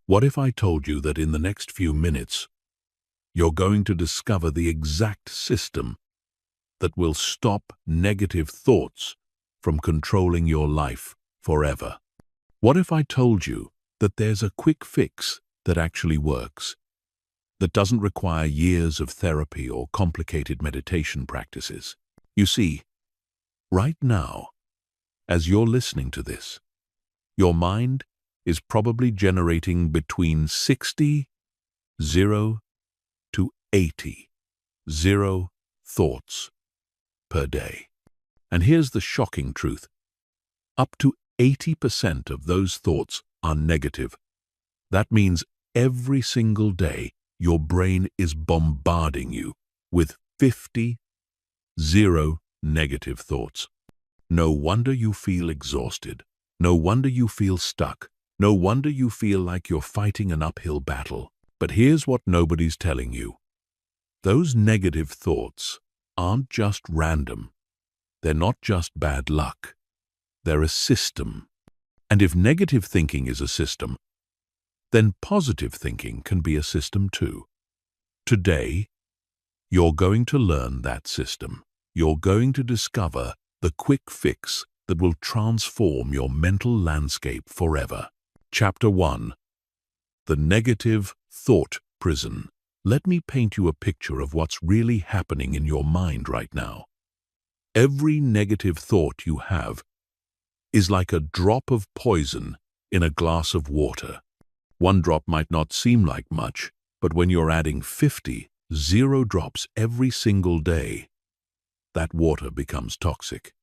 What if I told you that in the next few minutes, you're going to discover the exact system that will stop negative thoughts from controlling your life forever? What if I told you that there's a quick fix that actually works, that doesn't require years of therapy or complicated meditation practices? You see, right now, as you're listening to this, your mind is probably generating between 60, 0 to 80, 0 thoughts per day. And here's the shocking truth. Up to 80% of those thoughts are negative. That means every single day your brain is bombarding you with 50, 0 negative thoughts. No wonder you feel exhausted. No wonder you feel stuck. No wonder you feel like you're fighting an uphill battle. But here's what nobody's telling you. Those negative thoughts aren't just random. They're not just bad luck. They're a system. And if negative thinking is a system, then positive thinking can be a system too. Today, you're going to learn that system. You're going to discover the quick fix that will transform your mental landscape forever. Chapter 1. The Negative Thought Prison. Let me paint you a picture of what's really happening in your mind right now. Every negative thought you have is like a drop of poison in a glass of water. One drop might not seem like much, but when you're adding 50, 0 drops every single day, that water becomes toxic,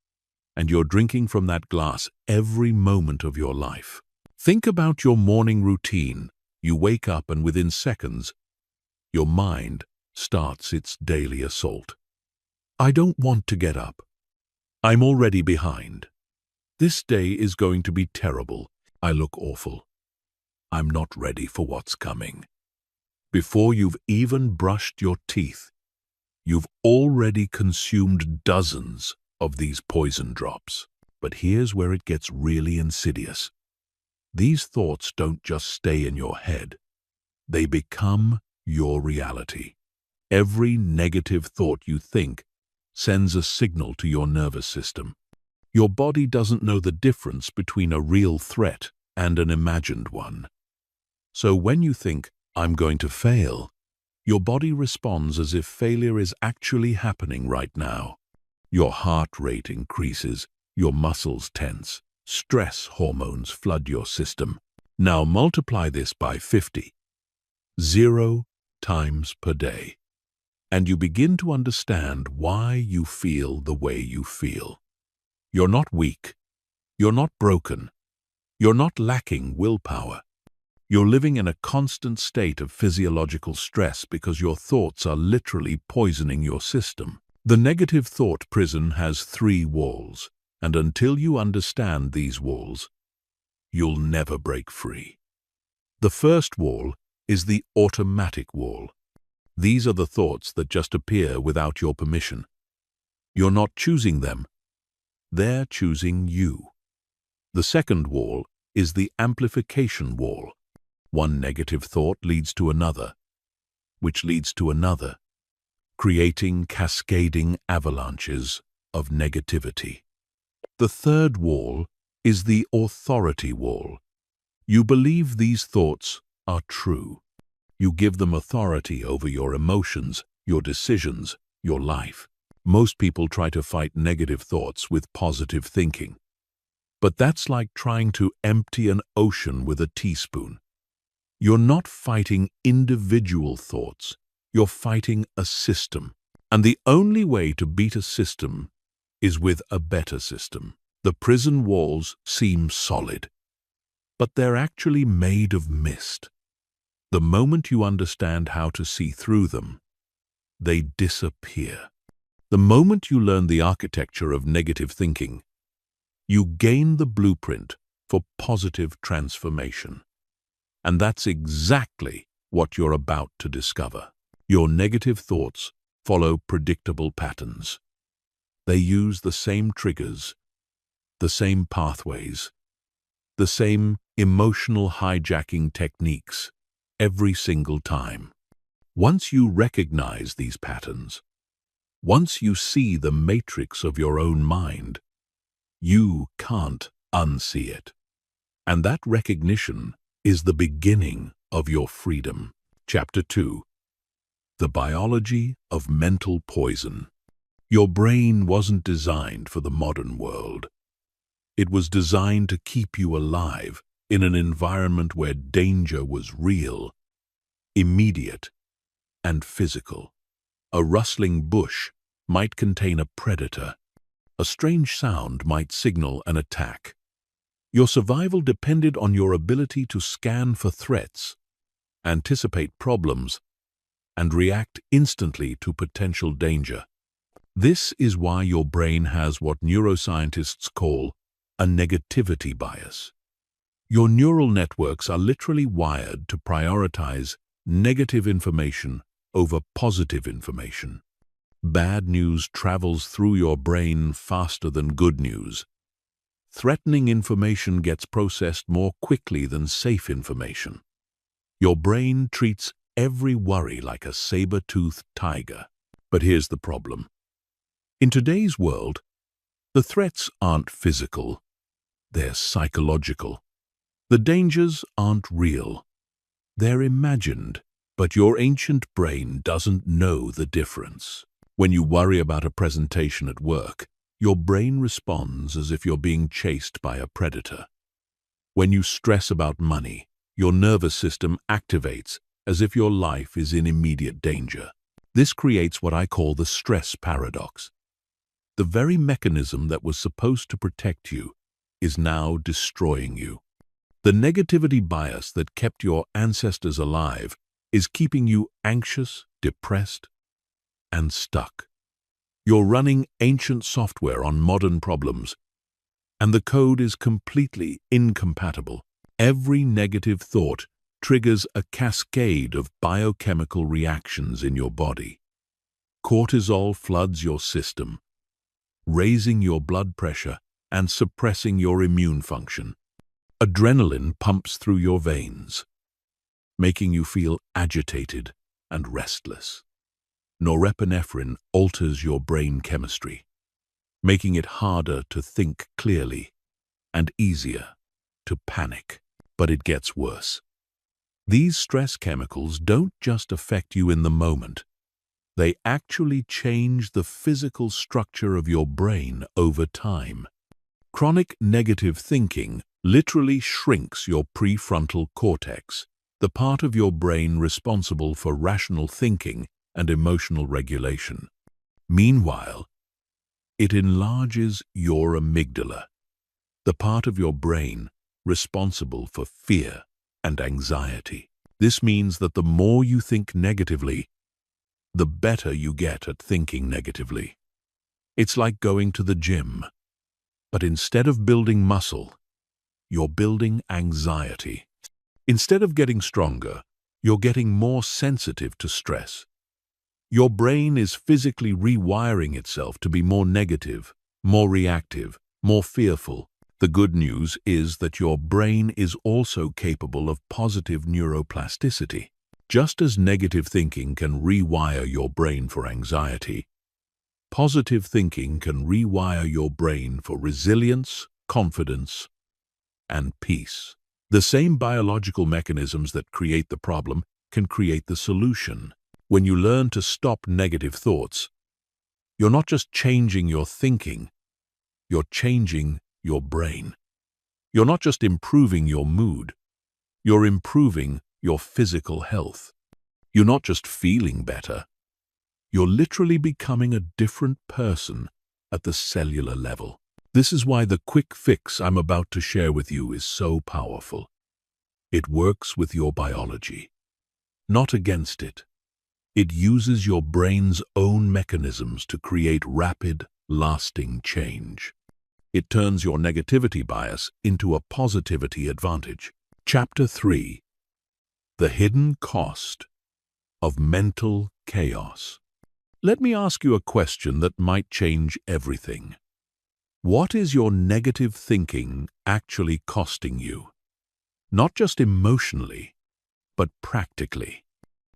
and you're drinking from that glass every moment of your life. Think about your morning routine. You wake up and within seconds, your mind starts its daily assault. I don't want to get up. I'm already behind. This day is going to be terrible. I look awful. I'm not ready for what's coming. Before you've even brushed your teeth, you've already consumed dozens of these poison drops. But here's where it gets really insidious. These thoughts don't just stay in your head. They become your reality. Every negative thought you think sends a signal to your nervous system. Your body doesn't know the difference between a real threat and an imagined one. So when you think, I'm going to fail, your body responds as if failure is actually happening right now. Your heart rate increases, your muscles tense, stress hormones flood your system. Now multiply this by 50, 0 times per day, and you begin to understand why you feel the way you feel. You're not weak. You're not broken. You're not lacking willpower. You're living in a constant state of physiological stress because your thoughts are literally poisoning your system. The negative thought prison has 3 walls, and until you understand these walls, you'll never break free. The first wall is the automatic wall. These are the thoughts that just appear without your permission. You're not choosing them. They're choosing you. The second wall is the amplification wall. One negative thought leads to another, which leads to another, creating cascading avalanches of negativity. The third wall is the authority wall. You believe these thoughts are true. You give them authority over your emotions, your decisions, your life. Most people try to fight negative thoughts with positive thinking. But that's like trying to empty an ocean with a teaspoon. You're not fighting individual thoughts. You're fighting a system. And the only way to beat a system is with a better system. The prison walls seem solid, but they're actually made of mist. The moment you understand how to see through them, they disappear. The moment you learn the architecture of negative thinking, you gain the blueprint for positive transformation. And that's exactly what you're about to discover. Your negative thoughts follow predictable patterns. They use the same triggers, the same pathways, the same emotional hijacking techniques every single time. Once you recognize these patterns, once you see the matrix of your own mind, you can't unsee it. And that recognition is the beginning of your freedom. Chapter 2. The Biology of Mental Poison. Your brain wasn't designed for the modern world. It was designed to keep you alive in an environment where danger was real, immediate, and physical. A rustling bush might contain a predator. A strange sound might signal an attack. Your survival depended on your ability to scan for threats, anticipate problems, and react instantly to potential danger. This is why your brain has what neuroscientists call a negativity bias. Your neural networks are literally wired to prioritize negative information over positive information. Bad news travels through your brain faster than good news. Threatening information gets processed more quickly than safe information. Your brain treats every worry like a saber-toothed tiger. But here's the problem. In today's world, the threats aren't physical, they're psychological. The dangers aren't real, they're imagined. But your ancient brain doesn't know the difference. When you worry about a presentation at work, your brain responds as if you're being chased by a predator. When you stress about money, your nervous system activates as if your life is in immediate danger. This creates what I call the stress paradox. The very mechanism that was supposed to protect you is now destroying you. The negativity bias that kept your ancestors alive is keeping you anxious, depressed, and stuck. You're running ancient software on modern problems, and the code is completely incompatible. Every negative thought triggers a cascade of biochemical reactions in your body. Cortisol floods your system, raising your blood pressure and suppressing your immune function. Adrenaline pumps through your veins, making you feel agitated and restless. Norepinephrine alters your brain chemistry, making it harder to think clearly and easier to panic. But it gets worse. These stress chemicals don't just affect you in the moment. They actually change the physical structure of your brain over time. Chronic negative thinking literally shrinks your prefrontal cortex, the part of your brain responsible for rational thinking and emotional regulation. Meanwhile, it enlarges your amygdala, the part of your brain responsible for fear and anxiety. This means that the more you think negatively, the better you get at thinking negatively. It's like going to the gym, but instead of building muscle, you're building anxiety. Instead of getting stronger, you're getting more sensitive to stress. Your brain is physically rewiring itself to be more negative, more reactive, more fearful. The good news is that your brain is also capable of positive neuroplasticity. Just as negative thinking can rewire your brain for anxiety, positive thinking can rewire your brain for resilience, confidence, and peace. The same biological mechanisms that create the problem can create the solution. When you learn to stop negative thoughts, you're not just changing your thinking, you're changing your brain. You're not just improving your mood, you're improving your physical health. You're not just feeling better, you're literally becoming a different person at the cellular level. This is why the quick fix I'm about to share with you is so powerful. It works with your biology, not against it. It uses your brain's own mechanisms to create rapid, lasting change. It turns your negativity bias into a positivity advantage. Chapter 3. The Hidden Cost of Mental Chaos. Let me ask you a question that might change everything. What is your negative thinking actually costing you? Not just emotionally, but practically.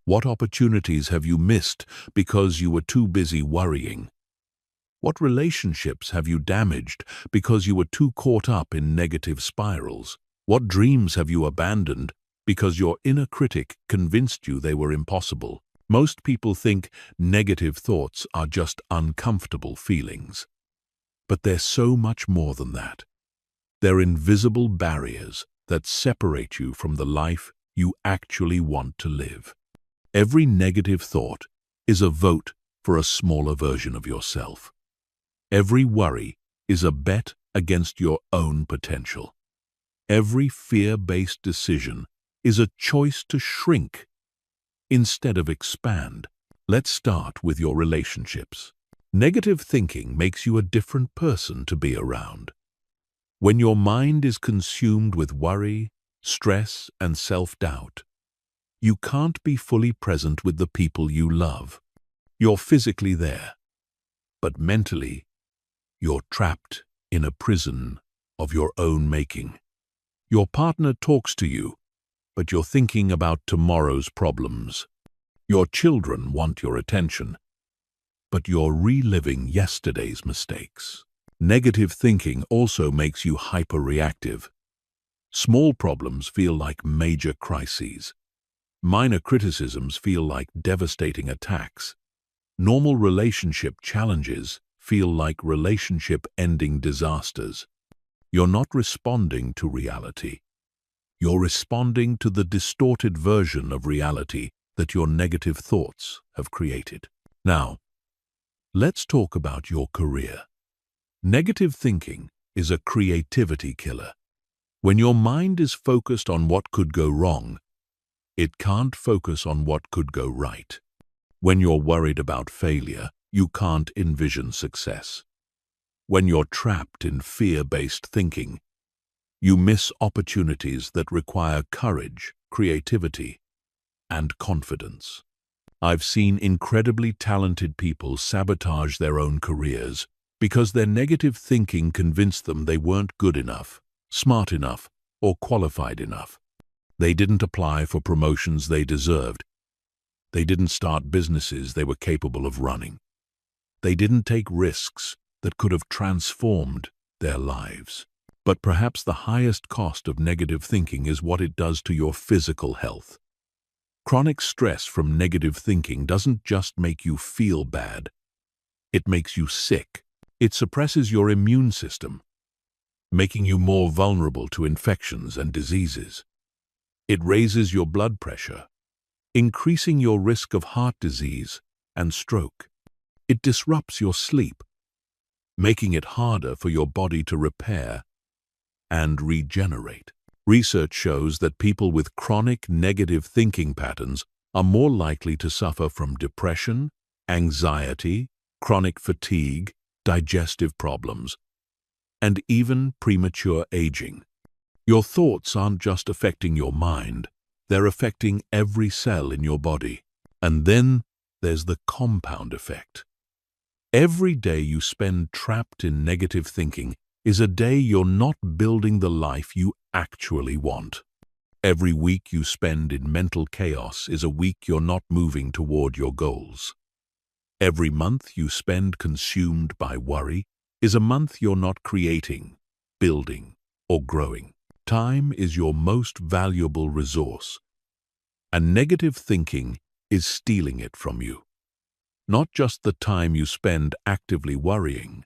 What opportunities have you missed because you were too busy worrying? What relationships have you damaged because you were too caught up in negative spirals? What dreams have you abandoned because your inner critic convinced you they were impossible? Most people think negative thoughts are just uncomfortable feelings. But they're so much more than that. They're invisible barriers that separate you from the life you actually want to live. Every negative thought is a vote for a smaller version of yourself. Every worry is a bet against your own potential. Every fear-based decision is a choice to shrink instead of expand. Let's start with your relationships. Negative thinking makes you a different person to be around. When your mind is consumed with worry, stress, and self-doubt, you can't be fully present with the people you love. You're physically there, but mentally, you're trapped in a prison of your own making. Your partner talks to you, but you're thinking about tomorrow's problems. Your children want your attention, but you're reliving yesterday's mistakes. Negative thinking also makes you hyperreactive. Small problems feel like major crises. Minor criticisms feel like devastating attacks. Normal relationship challenges feel like relationship-ending disasters. You're not responding to reality. You're responding to the distorted version of reality that your negative thoughts have created. Now, let's talk about your career. Negative thinking is a creativity killer. When your mind is focused on what could go wrong, it can't focus on what could go right. When you're worried about failure, you can't envision success. When you're trapped in fear-based thinking, you miss opportunities that require courage, creativity, and confidence. I've seen incredibly talented people sabotage their own careers because their negative thinking convinced them they weren't good enough, smart enough, or qualified enough. They didn't apply for promotions they deserved. They didn't start businesses they were capable of running. They didn't take risks that could have transformed their lives. But perhaps the highest cost of negative thinking is what it does to your physical health. Chronic stress from negative thinking doesn't just make you feel bad. It makes you sick. It suppresses your immune system, making you more vulnerable to infections and diseases. It raises your blood pressure, increasing your risk of heart disease and stroke. It disrupts your sleep, making it harder for your body to repair and regenerate. Research shows that people with chronic negative thinking patterns are more likely to suffer from depression, anxiety, chronic fatigue, digestive problems, and even premature aging. Your thoughts aren't just affecting your mind, they're affecting every cell in your body. And then there's the compound effect. Every day you spend trapped in negative thinking is a day you're not building the life you actually want. Every week you spend in mental chaos is a week you're not moving toward your goals. Every month you spend consumed by worry is a month you're not creating, building, or growing. Time is your most valuable resource, and negative thinking is stealing it from you. Not just the time you spend actively worrying,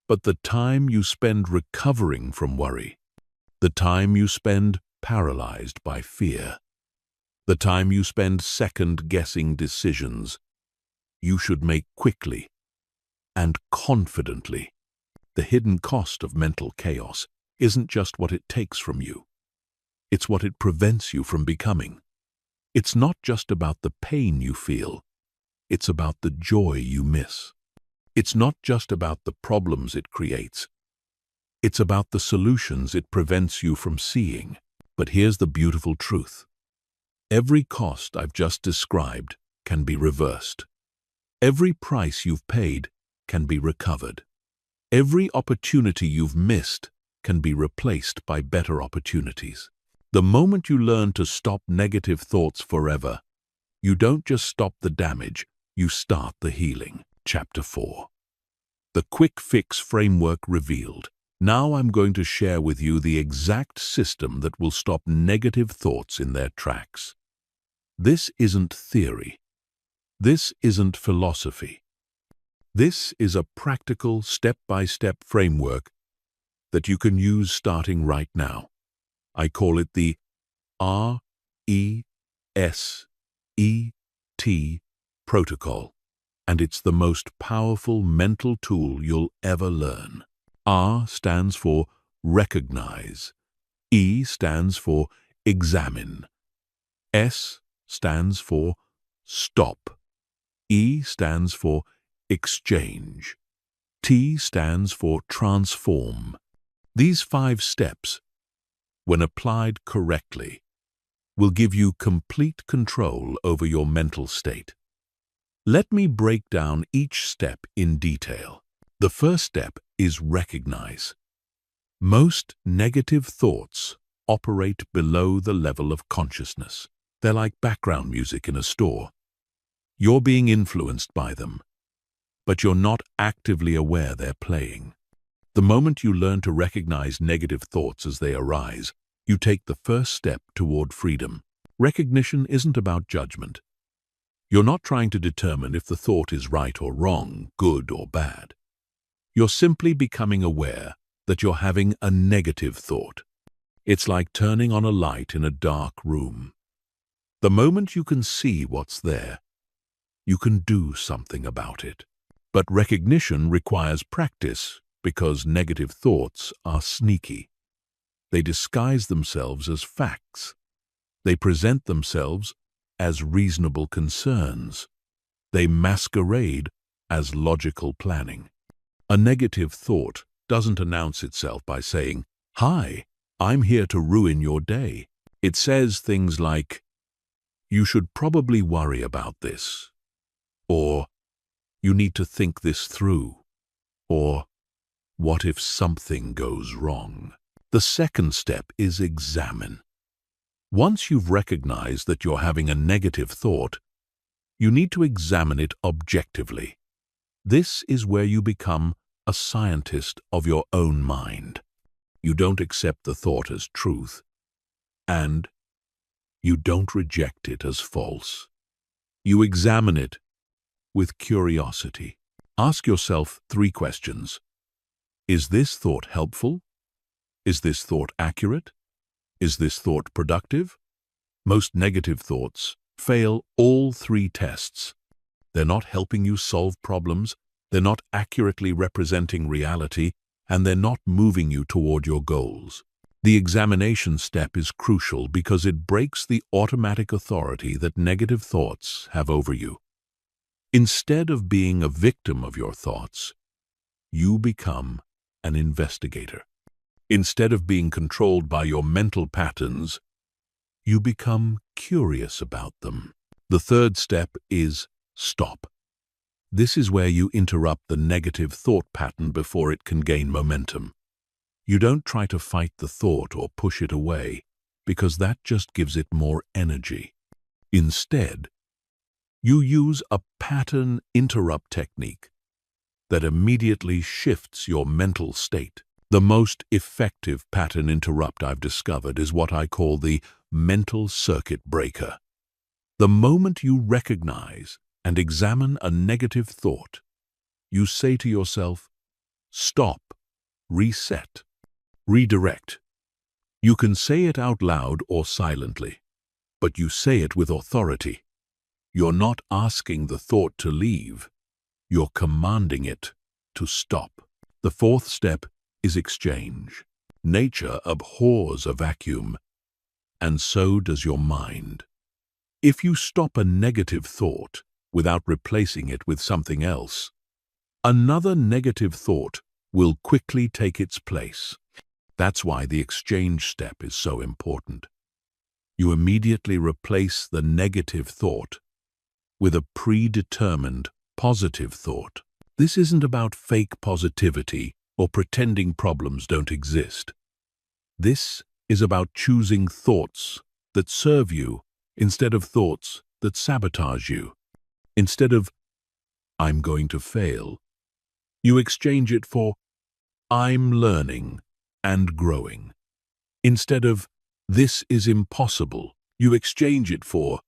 but the time you spend recovering from worry, the time you spend paralyzed by fear, the time you spend second-guessing decisions you should make quickly and confidently. The hidden cost of mental chaos isn't just what it takes from you. It's what it prevents you from becoming. It's not just about the pain you feel. It's about the joy you miss. It's not just about the problems it creates. It's about the solutions it prevents you from seeing. But here's the beautiful truth. Every cost I've just described can be reversed. Every price you've paid can be recovered. Every opportunity you've missed can be replaced by better opportunities. The moment you learn to stop negative thoughts forever, you don't just stop the damage, you start the healing. Chapter 4. The Quick Fix Framework Revealed. Now I'm going to share with you the exact system that will stop negative thoughts in their tracks. This isn't theory. This isn't philosophy. This is a practical, step-by-step framework that you can use starting right now. I call it the RESET protocol, and it's the most powerful mental tool you'll ever learn. R stands for recognize. E stands for examine. S stands for stop. E stands for exchange. T stands for transform. These 5 steps, when applied correctly, will give you complete control over your mental state. Let me break down each step in detail. The first step is recognize. Most negative thoughts operate below the level of consciousness. They're like background music in a store. You're being influenced by them, but you're not actively aware they're playing. The moment you learn to recognize negative thoughts as they arise, you take the first step toward freedom. Recognition isn't about judgment. You're not trying to determine if the thought is right or wrong, good or bad. You're simply becoming aware that you're having a negative thought. It's like turning on a light in a dark room. The moment you can see what's there, you can do something about it. But recognition requires practice because negative thoughts are sneaky. They disguise themselves as facts. They present themselves as reasonable concerns. They masquerade as logical planning. A negative thought doesn't announce itself by saying, "Hi, I'm here to ruin your day." It says things like, "You should probably worry about this," or "You need to think this through," or "What if something goes wrong?" The second step is examine. Once you've recognized that you're having a negative thought, you need to examine it objectively. This is where you become a scientist of your own mind. You don't accept the thought as truth, and you don't reject it as false. You examine it with curiosity. Ask yourself 3 questions. Is this thought helpful? Is this thought accurate? Is this thought productive? Most negative thoughts fail all 3 tests. They're not helping you solve problems, they're not accurately representing reality, and they're not moving you toward your goals. The examination step is crucial because it breaks the automatic authority that negative thoughts have over you. Instead of being a victim of your thoughts, you become an investigator. Instead of being controlled by your mental patterns, you become curious about them. The third step is stop. This is where you interrupt the negative thought pattern before it can gain momentum. You don't try to fight the thought or push it away, because that just gives it more energy. Instead, you use a pattern interrupt technique that immediately shifts your mental state. The most effective pattern interrupt I've discovered is what I call the mental circuit breaker. The moment you recognize and examine a negative thought, you say to yourself, "Stop, reset, redirect." You can say it out loud or silently, but you say it with authority. You're not asking the thought to leave, you're commanding it to stop. The fourth step is exchange. Nature abhors a vacuum, and so does your mind. If you stop a negative thought without replacing it with something else, another negative thought will quickly take its place. That's why the exchange step is so important. You immediately replace the negative thought with a predetermined positive thought. This isn't about fake positivity or pretending problems don't exist. This is about choosing thoughts that serve you instead of thoughts that sabotage you. Instead of, "I'm going to fail," you exchange it for, "I'm learning and growing." Instead of, "This is impossible," you exchange it for,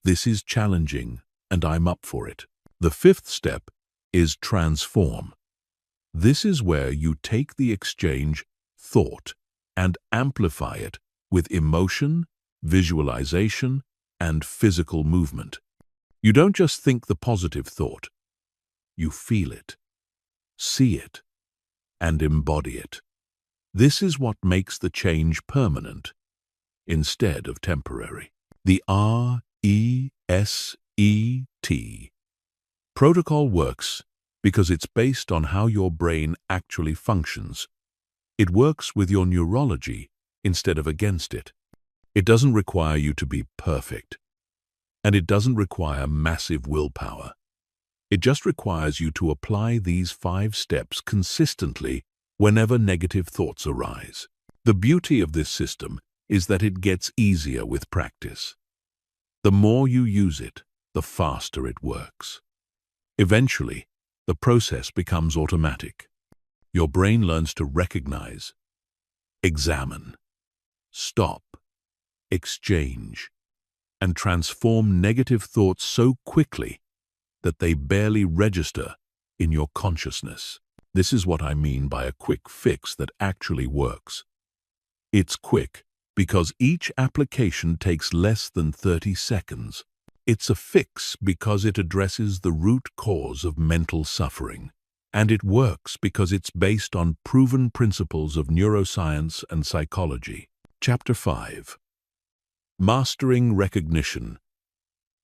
"This is challenging and I'm up for it." The fifth step is transform. This is where you take the exchange thought and amplify it with emotion, visualization, and physical movement. You don't just think the positive thought. You feel it, see it, and embody it. This is what makes the change permanent instead of temporary. The RESET protocol works because it's based on how your brain actually functions. It works with your neurology instead of against it. It doesn't require you to be perfect, and it doesn't require massive willpower. It just requires you to apply these 5 steps consistently whenever negative thoughts arise. The beauty of this system is that it gets easier with practice. The more you use it, the faster it works. Eventually, the process becomes automatic. Your brain learns to recognize, examine, stop, exchange, and transform negative thoughts so quickly that they barely register in your consciousness. This is what I mean by a quick fix that actually works. It's quick because each application takes less than 30 seconds. It's a fix because it addresses the root cause of mental suffering. And it works because it's based on proven principles of neuroscience and psychology. Chapter 5. Mastering Recognition,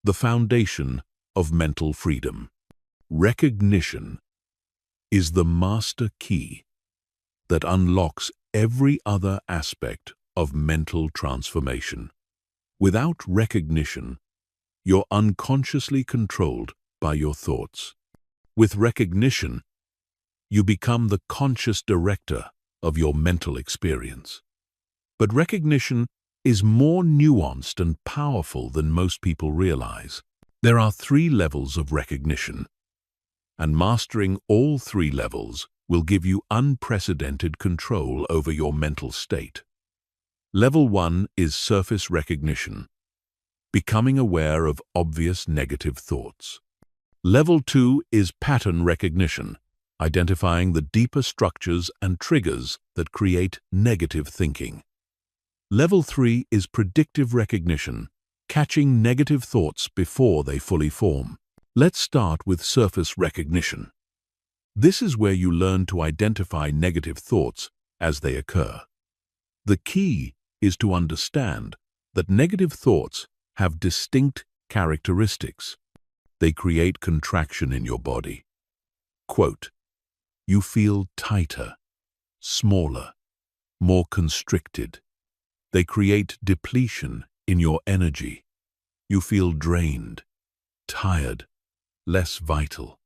the foundation of mental freedom. Recognition is the master key that unlocks every other aspect of mental transformation. Without recognition, you're unconsciously controlled by your thoughts. With recognition, you become the conscious director of your mental experience. But recognition is more nuanced and powerful than most people realize. There are 3 levels of recognition, and mastering all 3 levels will give you unprecedented control over your mental state. Level 1 is surface recognition, becoming aware of obvious negative thoughts. Level 2 is pattern recognition, identifying the deeper structures and triggers that create negative thinking. Level 3 is predictive recognition, catching negative thoughts before they fully form. Let's start with surface recognition. This is where you learn to identify negative thoughts as they occur. The key is to understand that negative thoughts have distinct characteristics. They create contraction in your body. Quote, "You feel tighter, smaller, more constricted." They create depletion in your energy. You feel drained, tired, less vital.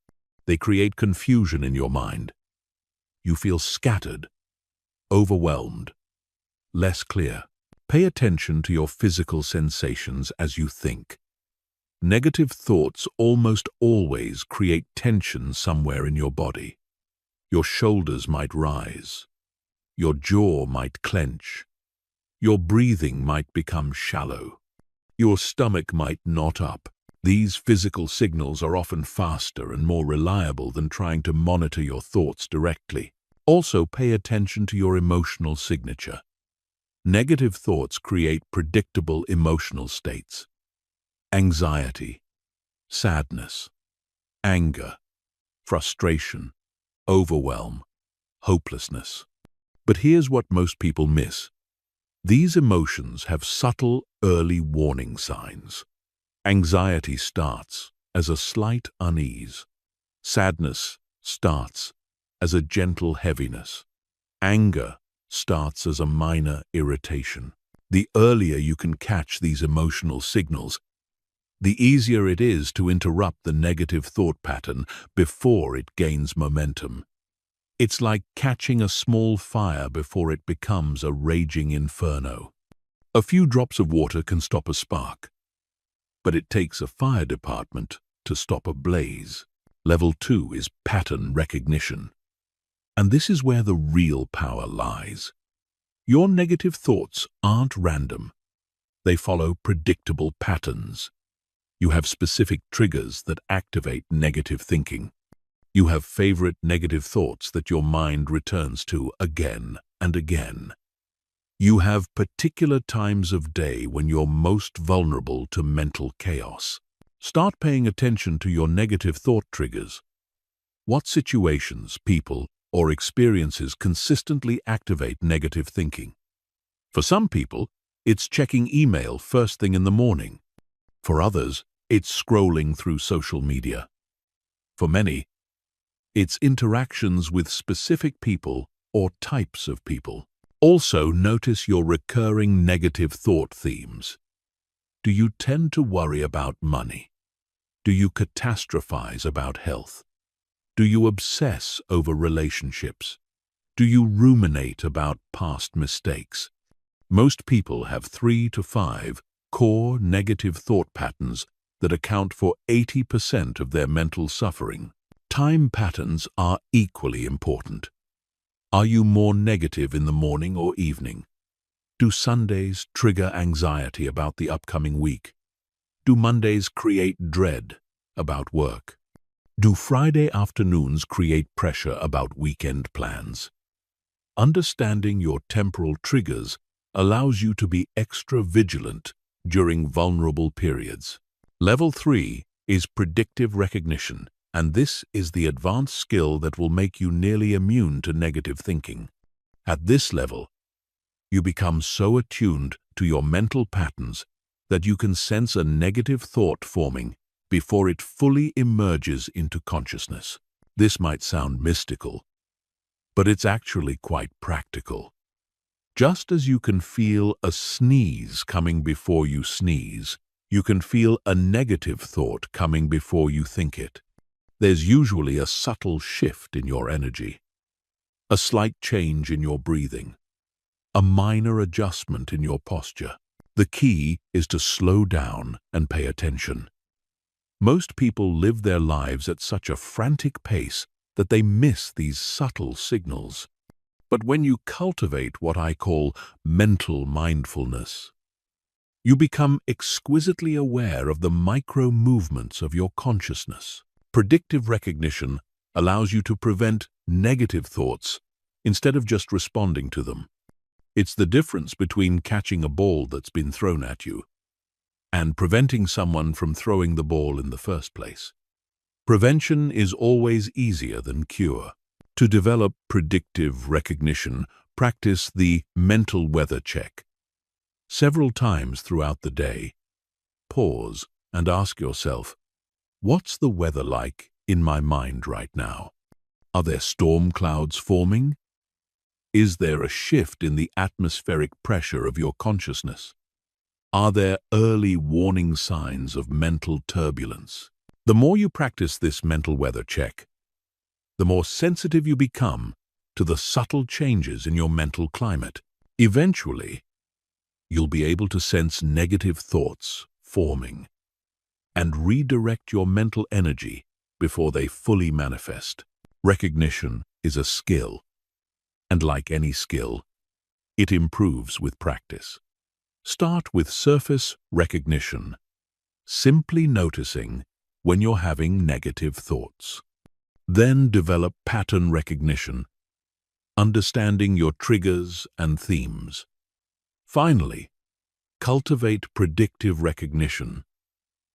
They create confusion in your mind. You feel scattered, overwhelmed, less clear. Pay attention to your physical sensations as you think. Negative thoughts almost always create tension somewhere in your body. Your shoulders might rise. Your jaw might clench. Your breathing might become shallow. Your stomach might knot up. These physical signals are often faster and more reliable than trying to monitor your thoughts directly. Also, pay attention to your emotional signature. Negative thoughts create predictable emotional states. Anxiety, sadness, anger, frustration, overwhelm, hopelessness. But here's what most people miss. These emotions have subtle, early warning signs. Anxiety starts as a slight unease. Sadness starts as a gentle heaviness. Anger starts as a minor irritation. The earlier you can catch these emotional signals, the easier it is to interrupt the negative thought pattern before it gains momentum. It's like catching a small fire before it becomes a raging inferno. A few drops of water can stop a spark, but it takes a fire department to stop a blaze. Level 2 is pattern recognition. And this is where the real power lies. Your negative thoughts aren't random. They follow predictable patterns. You have specific triggers that activate negative thinking. You have favorite negative thoughts that your mind returns to again and again. You have particular times of day when you're most vulnerable to mental chaos. Start paying attention to your negative thought triggers. What situations, people, or experiences consistently activate negative thinking? For some people, it's checking email first thing in the morning. For others, it's scrolling through social media. For many, it's interactions with specific people or types of people. Also, notice your recurring negative thought themes. Do you tend to worry about money? Do you catastrophize about health? Do you obsess over relationships? Do you ruminate about past mistakes? Most people have 3 to 5 core negative thought patterns that account for 80% of their mental suffering. Time patterns are equally important. Are you more negative in the morning or evening? Do Sundays trigger anxiety about the upcoming week? Do Mondays create dread about work? Do Friday afternoons create pressure about weekend plans? Understanding your temporal triggers allows you to be extra vigilant during vulnerable periods. Level 3 is predictive recognition, and this is the advanced skill that will make you nearly immune to negative thinking. At this level, you become so attuned to your mental patterns that you can sense a negative thought forming before it fully emerges into consciousness. This might sound mystical, but it's actually quite practical. Just as you can feel a sneeze coming before you sneeze, you can feel a negative thought coming before you think it. There's usually a subtle shift in your energy, a slight change in your breathing, a minor adjustment in your posture. The key is to slow down and pay attention. Most people live their lives at such a frantic pace that they miss these subtle signals. But when you cultivate what I call mental mindfulness, you become exquisitely aware of the micro movements of your consciousness. Predictive recognition allows you to prevent negative thoughts instead of just responding to them. It's the difference between catching a ball that's been thrown at you and preventing someone from throwing the ball in the first place. Prevention is always easier than cure. To develop predictive recognition, practice the mental weather check. Several times throughout the day, pause and ask yourself, what's the weather like in my mind right now? Are there storm clouds forming? Is there a shift in the atmospheric pressure of your consciousness? Are there early warning signs of mental turbulence? The more you practice this mental weather check, the more sensitive you become to the subtle changes in your mental climate. Eventually, you'll be able to sense negative thoughts forming and redirect your mental energy before they fully manifest. Recognition is a skill, and like any skill, it improves with practice. Start with surface recognition, simply noticing when you're having negative thoughts. Then develop pattern recognition, understanding your triggers and themes. Finally, cultivate predictive recognition,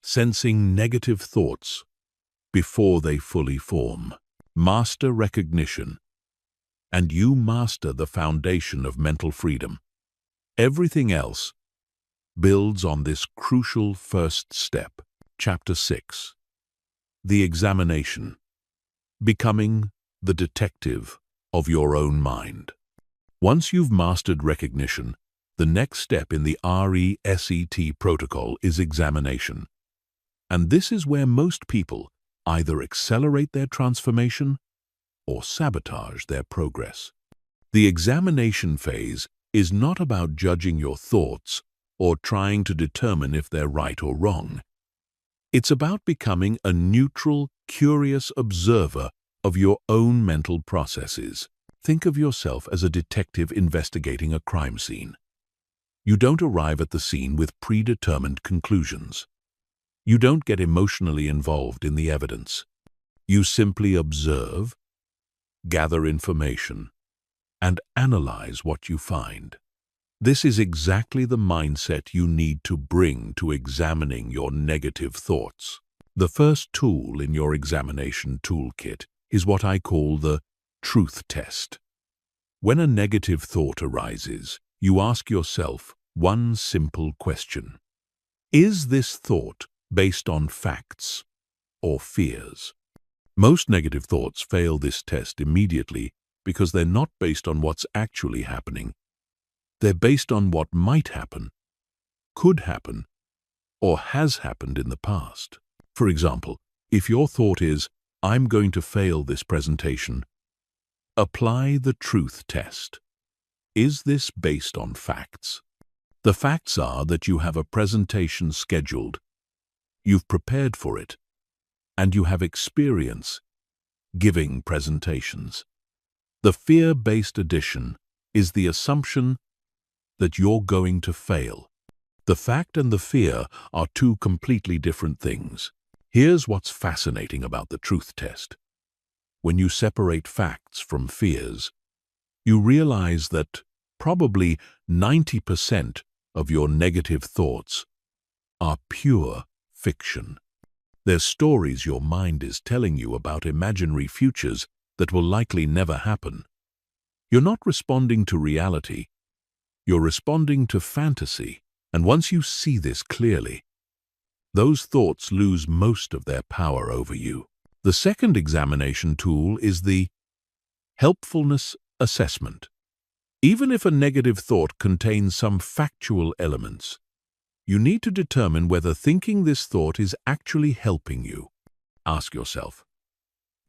sensing negative thoughts before they fully form. Master recognition, and you master the foundation of mental freedom. Everything else builds on this crucial first step. Chapter 6. The examination. Becoming the detective of your own mind. Once you've mastered recognition, the next step in the RESET protocol is examination. And this is where most people either accelerate their transformation or sabotage their progress. The examination phase is not about judging your thoughts or trying to determine if they're right or wrong. It's about becoming a neutral, curious observer of your own mental processes. Think of yourself as a detective investigating a crime scene. You don't arrive at the scene with predetermined conclusions. You don't get emotionally involved in the evidence. You simply observe, gather information, and analyze what you find. This is exactly the mindset you need to bring to examining your negative thoughts. The first tool in your examination toolkit is what I call the truth test. When a negative thought arises, you ask yourself one simple question. Is this thought based on facts or fears? Most negative thoughts fail this test immediately because they're not based on what's actually happening. They're based on what might happen, could happen, or has happened in the past. For example, if your thought is, "I'm going to fail this presentation," apply the truth test. Is this based on facts? The facts are that you have a presentation scheduled, you've prepared for it, and you have experience giving presentations. The fear-based addition is the assumption that you're going to fail. The fact and the fear are two completely different things. Here's what's fascinating about the truth test. When you separate facts from fears, you realize that probably 90% of your negative thoughts are pure fiction. They're stories your mind is telling you about imaginary futures that will likely never happen. You're not responding to reality, you're responding to fantasy. And once you see this clearly, those thoughts lose most of their power over you. The second examination tool is the helpfulness assessment. Even if a negative thought contains some factual elements, you need to determine whether thinking this thought is actually helping you. Ask yourself,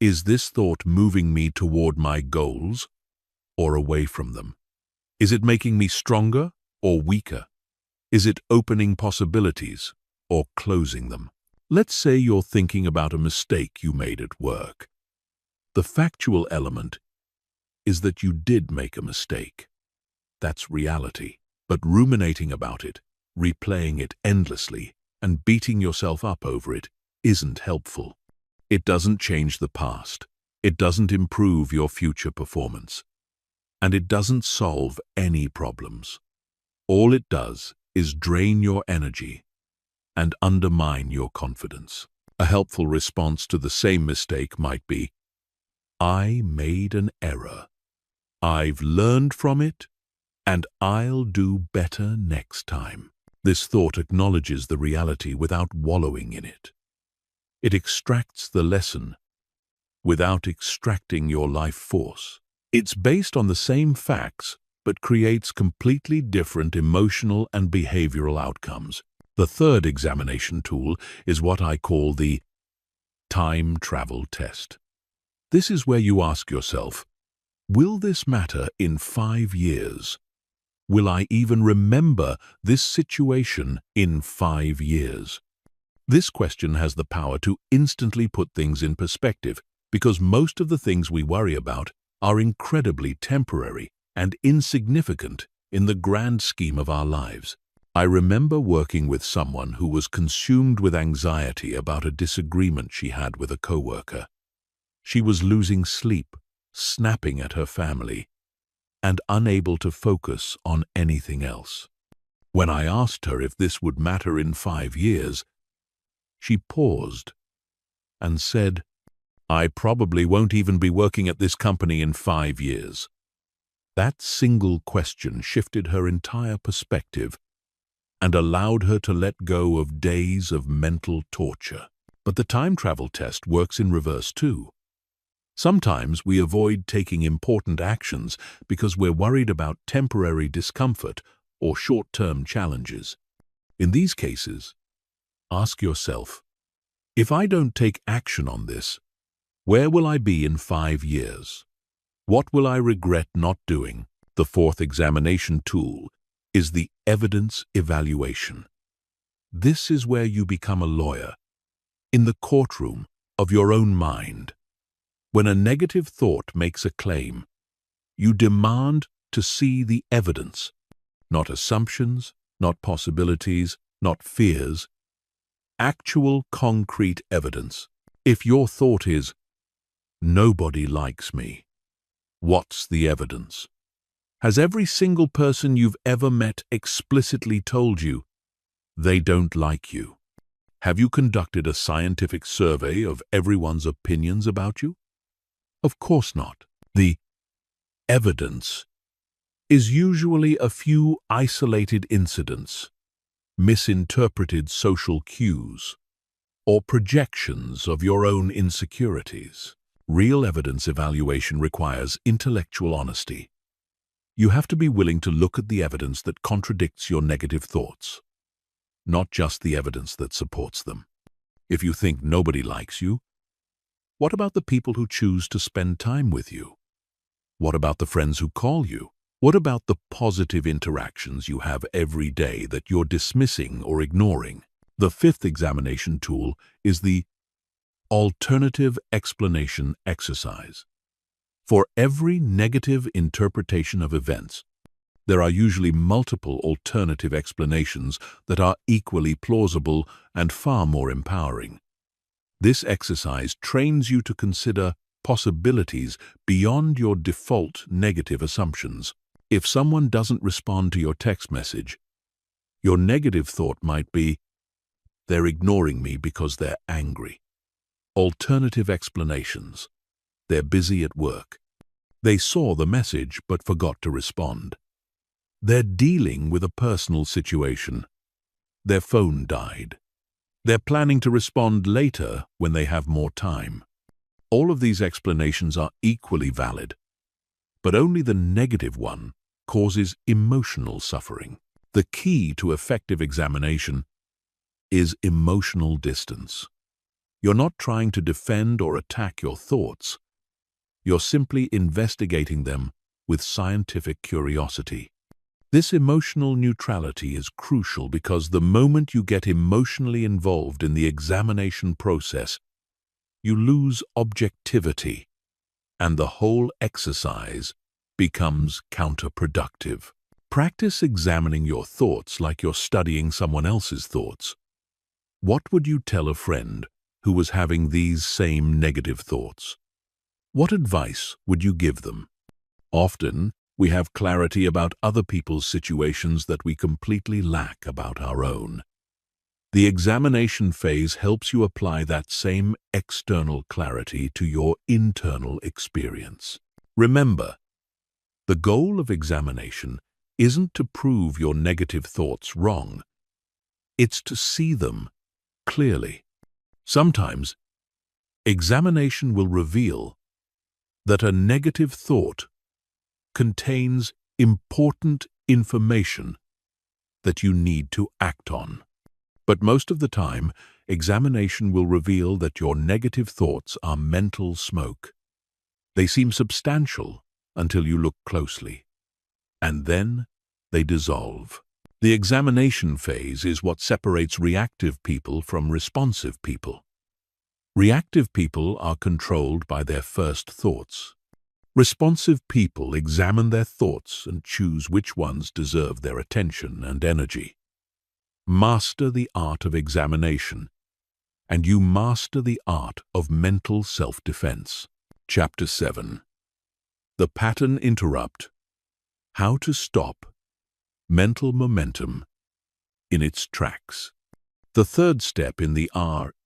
is this thought moving me toward my goals or away from them? Is it making me stronger or weaker? Is it opening possibilities or closing them? Let's say you're thinking about a mistake you made at work. The factual element is that you did make a mistake. That's reality. But ruminating about it, replaying it endlessly, and beating yourself up over it isn't helpful. It doesn't change the past. It doesn't improve your future performance. And it doesn't solve any problems. All it does is drain your energy and undermine your confidence. A helpful response to the same mistake might be, I made an error. I've learned from it, and I'll do better next time. This thought acknowledges the reality without wallowing in it. It extracts the lesson without extracting your life force. It's based on the same facts, but creates completely different emotional and behavioral outcomes. The third examination tool is what I call the time travel test. This is where you ask yourself, will this matter in 5 years? Will I even remember this situation in 5 years? This question has the power to instantly put things in perspective, because most of the things we worry about are incredibly temporary and insignificant in the grand scheme of our lives. I remember working with someone who was consumed with anxiety about a disagreement she had with a coworker. She was losing sleep, snapping at her family, and unable to focus on anything else. When I asked her if this would matter in 5 years, she paused and said, I probably won't even be working at this company in 5 years. That single question shifted her entire perspective and allowed her to let go of days of mental torture. But the time travel test works in reverse too. Sometimes we avoid taking important actions because we're worried about temporary discomfort or short-term challenges. In these cases, ask yourself, if I don't take action on this, Where will I be in 5 years? What will I regret not doing? The fourth examination tool is the evidence evaluation. This is where you become a lawyer, in the courtroom of your own mind. When a negative thought makes a claim, you demand to see the evidence, not assumptions, not possibilities, not fears, actual concrete evidence. If your thought is, "Nobody likes me," what's the evidence? Has every single person you've ever met explicitly told you they don't like you? Have you conducted a scientific survey of everyone's opinions about you? Of course not. The evidence is usually a few isolated incidents, misinterpreted social cues, or projections of your own insecurities. Real evidence evaluation requires intellectual honesty. You have to be willing to look at the evidence that contradicts your negative thoughts, not just the evidence that supports them. If you think nobody likes you, what about the people who choose to spend time with you? What about the friends who call you? What about the positive interactions you have every day that you're dismissing or ignoring? The fifth examination tool is the alternative explanation exercise. For every negative interpretation of events, there are usually multiple alternative explanations that are equally plausible and far more empowering. This exercise trains you to consider possibilities beyond your default negative assumptions. If someone doesn't respond to your text message, your negative thought might be, "They're ignoring me because they're angry." Alternative explanations: they're busy at work. They saw the message but forgot to respond. They're dealing with a personal situation. Their phone died. They're planning to respond later when they have more time. All of these explanations are equally valid, but only the negative one causes emotional suffering. The key to effective examination is emotional distance. You're not trying to defend or attack your thoughts. You're simply investigating them with scientific curiosity. This emotional neutrality is crucial because the moment you get emotionally involved in the examination process, you lose objectivity, and the whole exercise becomes counterproductive. Practice examining your thoughts like you're studying someone else's thoughts. What would you tell a friend who was having these same negative thoughts? What advice would you give them? Often, we have clarity about other people's situations that we completely lack about our own. The examination phase helps you apply that same external clarity to your internal experience. Remember, the goal of examination isn't to prove your negative thoughts wrong. It's to see them clearly. Sometimes, examination will reveal that a negative thought contains important information that you need to act on. But most of the time, examination will reveal that your negative thoughts are mental smoke. They seem substantial until you look closely, and then they dissolve. The examination phase is what separates reactive people from responsive people. Reactive people are controlled by their first thoughts. Responsive people examine their thoughts and choose which ones deserve their attention and energy. Master the art of examination, and you master the art of mental self-defense. Chapter 7. The Pattern Interrupt. How to Stop Mental Momentum in its Tracks. The third step in the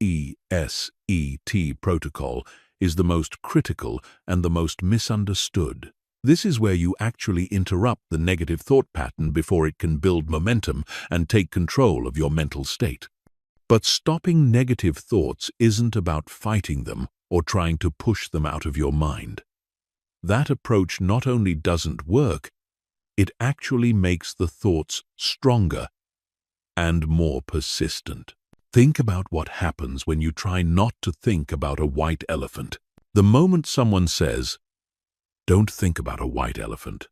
RESET protocol is the most critical and the most misunderstood. This is where you actually interrupt the negative thought pattern before it can build momentum and take control of your mental state. But stopping negative thoughts isn't about fighting them or trying to push them out of your mind. That approach not only doesn't work, it actually makes the thoughts stronger and more persistent. Think about what happens when you try not to think about a white elephant. The moment someone says, "Don't think about a white elephant,"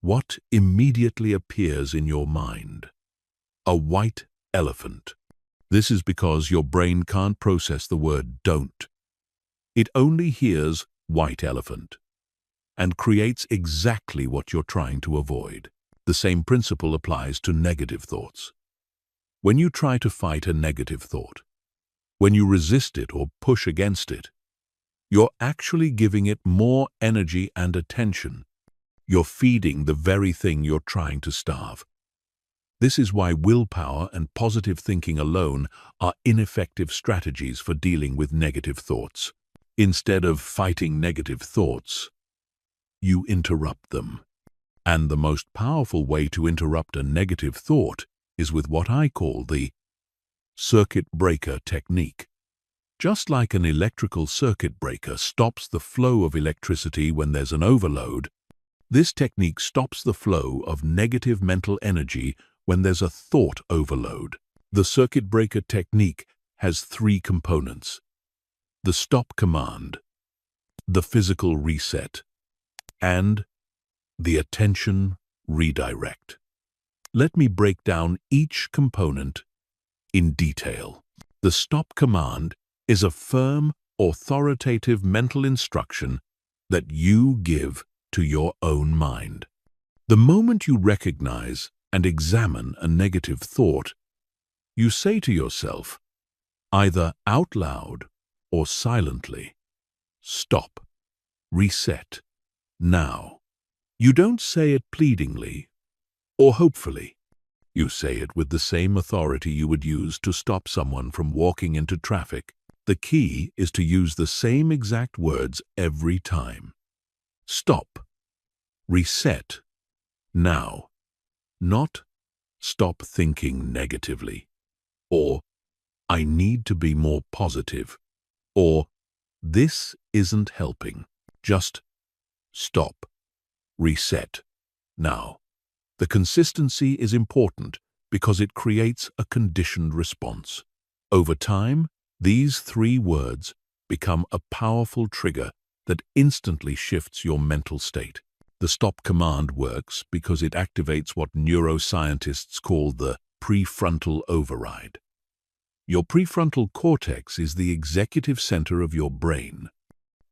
what immediately appears in your mind? A white elephant. This is because your brain can't process the word "don't." It only hears white elephant and creates exactly what you're trying to avoid. The same principle applies to negative thoughts. When you try to fight a negative thought, when you resist it or push against it, you're actually giving it more energy and attention. You're feeding the very thing you're trying to starve. This is why willpower and positive thinking alone are ineffective strategies for dealing with negative thoughts. Instead of fighting negative thoughts, you interrupt them. And the most powerful way to interrupt a negative thought is with what I call the circuit breaker technique. Just like an electrical circuit breaker stops the flow of electricity when there's an overload, this technique stops the flow of negative mental energy when there's a thought overload. The circuit breaker technique has 3 components: the stop command, the physical reset, and the attention redirect. Let me break down each component in detail. The stop command is a firm, authoritative mental instruction that you give to your own mind. The moment you recognize and examine a negative thought, you say to yourself, either out loud or silently, "Stop, reset, now." You don't say it pleadingly or hopefully. You say it with the same authority you would use to stop someone from walking into traffic. The key is to use the same exact words every time. Stop, reset, now. Not stop thinking negatively, or I need to be more positive, or this isn't helping. Just stop, reset, now. The consistency is important because it creates a conditioned response. Over time, these 3 words become a powerful trigger that instantly shifts your mental state. The stop command works because it activates what neuroscientists call the prefrontal override. Your prefrontal cortex is the executive center of your brain,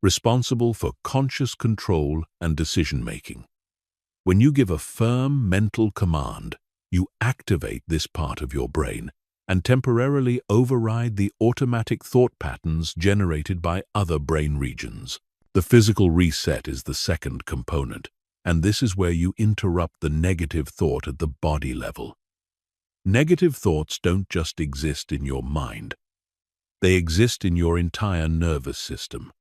responsible for conscious control and decision-making. When you give a firm mental command, you activate this part of your brain and temporarily override the automatic thought patterns generated by other brain regions. The physical reset is the second component, and this is where you interrupt the negative thought at the body level. Negative thoughts don't just exist in your mind. They exist in your entire nervous system.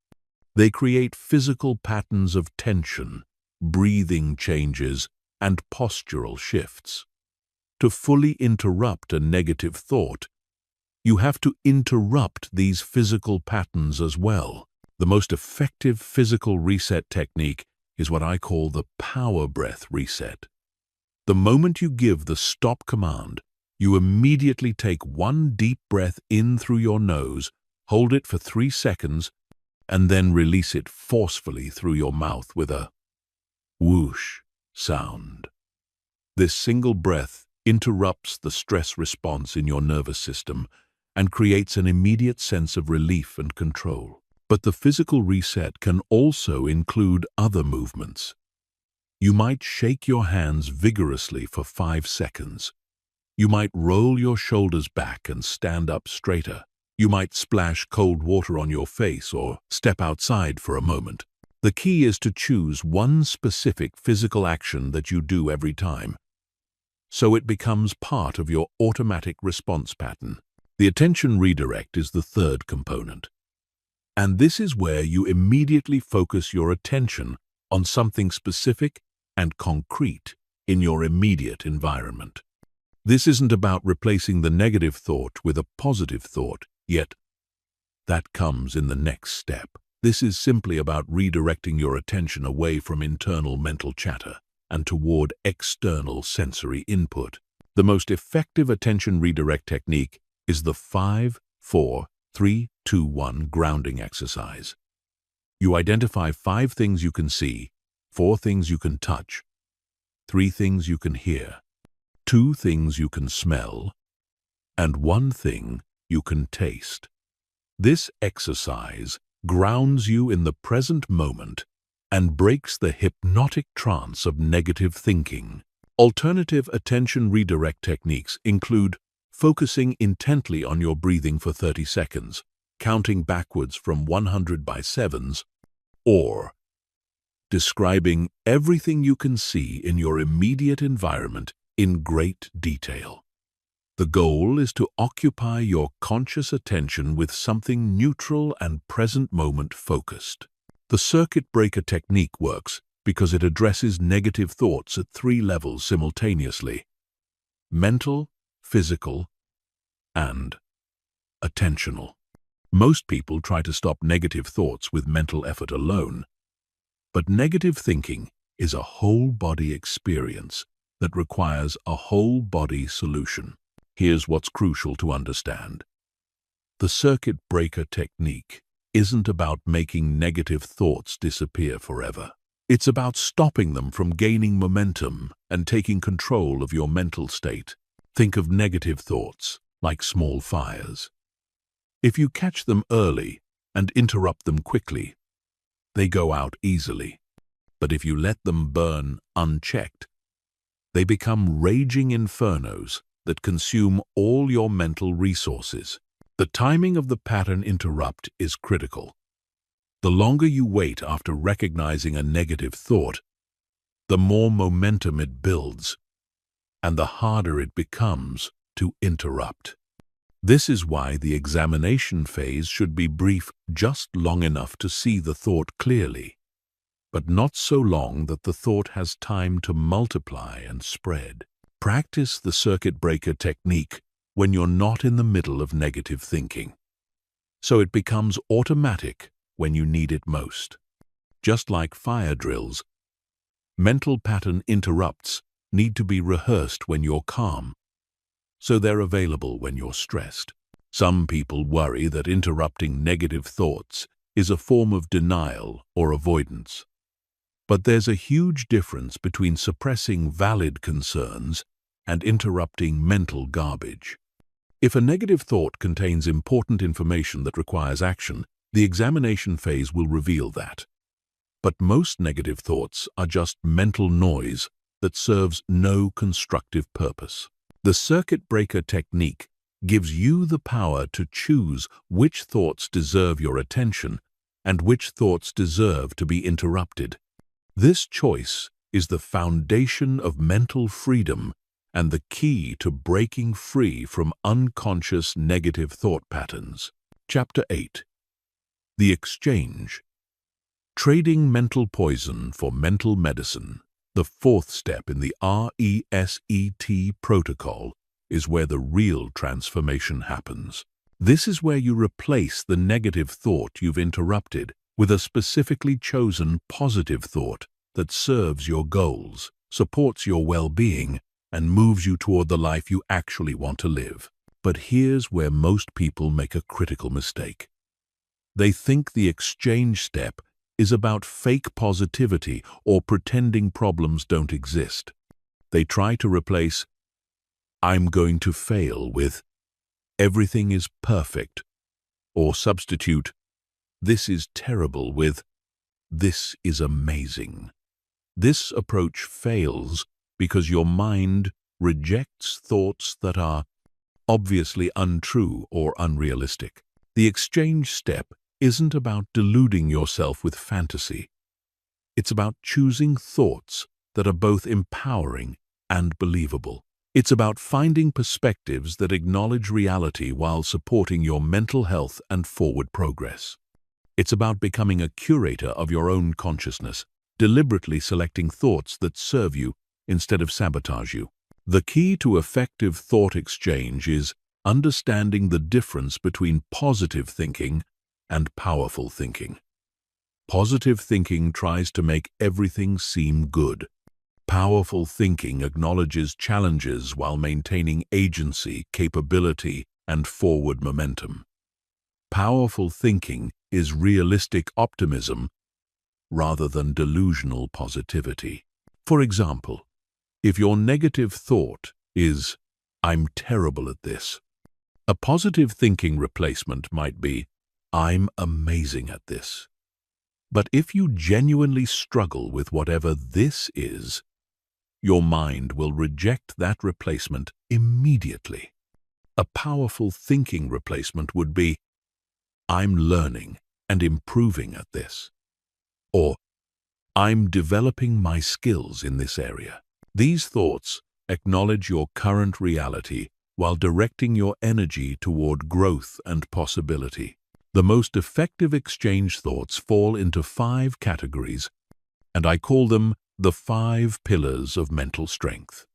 They create physical patterns of tension, breathing changes, and postural shifts. To fully interrupt a negative thought, you have to interrupt these physical patterns as well. The most effective physical reset technique is what I call the power breath reset. The moment you give the stop command, you immediately take 1 deep breath in through your nose, hold it for 3 seconds, and then release it forcefully through your mouth with a whoosh sound. This single breath interrupts the stress response in your nervous system and creates an immediate sense of relief and control. But the physical reset can also include other movements. You might shake your hands vigorously for 5 seconds. You might roll your shoulders back and stand up straighter. You might splash cold water on your face or step outside for a moment. The key is to choose one specific physical action that you do every time, so it becomes part of your automatic response pattern. The attention redirect is the third component. And this is where you immediately focus your attention on something specific and concrete in your immediate environment. This isn't about replacing the negative thought with a positive thought, yet that comes in the next step. This is simply about redirecting your attention away from internal mental chatter and toward external sensory input. The most effective attention redirect technique is the 5-4-3-2-1 grounding exercise. You identify 5 things you can see, 4 things you can touch, 3 things you can hear, 2 things you can smell, and 1 thing you can taste. This exercise grounds you in the present moment and breaks the hypnotic trance of negative thinking. Alternative attention redirect techniques include focusing intently on your breathing for 30 seconds, counting backwards from 100 by sevens, or describing everything you can see in your immediate environment in great detail. The goal is to occupy your conscious attention with something neutral and present moment focused. The circuit breaker technique works because it addresses negative thoughts at 3 levels simultaneously: mental, physical, and attentional. Most people try to stop negative thoughts with mental effort alone, but negative thinking is a whole-body experience that requires a whole-body solution. Here's what's crucial to understand. The circuit breaker technique isn't about making negative thoughts disappear forever. It's about stopping them from gaining momentum and taking control of your mental state. Think of negative thoughts like small fires. If you catch them early and interrupt them quickly, they go out easily. But if you let them burn unchecked, they become raging infernos that consume all your mental resources. The timing of the pattern interrupt is critical. The longer you wait after recognizing a negative thought, the more momentum it builds, and the harder it becomes to interrupt. This is why the examination phase should be brief, just long enough to see the thought clearly, but not so long that the thought has time to multiply and spread. Practice the circuit breaker technique when you're not in the middle of negative thinking, so it becomes automatic when you need it most. Just like fire drills, mental pattern interrupts need to be rehearsed when you're calm, so they're available when you're stressed. Some people worry that interrupting negative thoughts is a form of denial or avoidance. But there's a huge difference between suppressing valid concerns and interrupting mental garbage. If a negative thought contains important information that requires action, the examination phase will reveal that. But most negative thoughts are just mental noise that serves no constructive purpose. The circuit breaker technique gives you the power to choose which thoughts deserve your attention and which thoughts deserve to be interrupted. This choice is the foundation of mental freedom and the key to breaking free from unconscious negative thought patterns. Chapter 8. The Exchange. Trading mental poison for mental medicine. The 4th step in the RESET protocol is where the real transformation happens. This is where you replace the negative thought you've interrupted with a specifically chosen positive thought that serves your goals, supports your well-being, and moves you toward the life you actually want to live. But here's where most people make a critical mistake. They think the exchange step is about fake positivity or pretending problems don't exist. They try to replace "I'm going to fail" with "everything is perfect," or substitute "this is terrible" with "this is amazing." This approach fails because your mind rejects thoughts that are obviously untrue or unrealistic. The exchange step isn't about deluding yourself with fantasy. It's about choosing thoughts that are both empowering and believable. It's about finding perspectives that acknowledge reality while supporting your mental health and forward progress. It's about becoming a curator of your own consciousness, deliberately selecting thoughts that serve you instead of sabotage you. The key to effective thought exchange is understanding the difference between positive thinking and powerful thinking. Positive thinking tries to make everything seem good. Powerful thinking acknowledges challenges while maintaining agency, capability, and forward momentum. Powerful thinking is realistic optimism rather than delusional positivity. For example, if your negative thought is, "I'm terrible at this," a positive thinking replacement might be, "I'm amazing at this." But if you genuinely struggle with whatever this is, your mind will reject that replacement immediately. A powerful thinking replacement would be, "I'm learning and improving at this," or "I'm developing my skills in this area." These thoughts acknowledge your current reality while directing your energy toward growth and possibility. The most effective exchange thoughts fall into 5 categories, and I call them the 5 pillars of mental strength.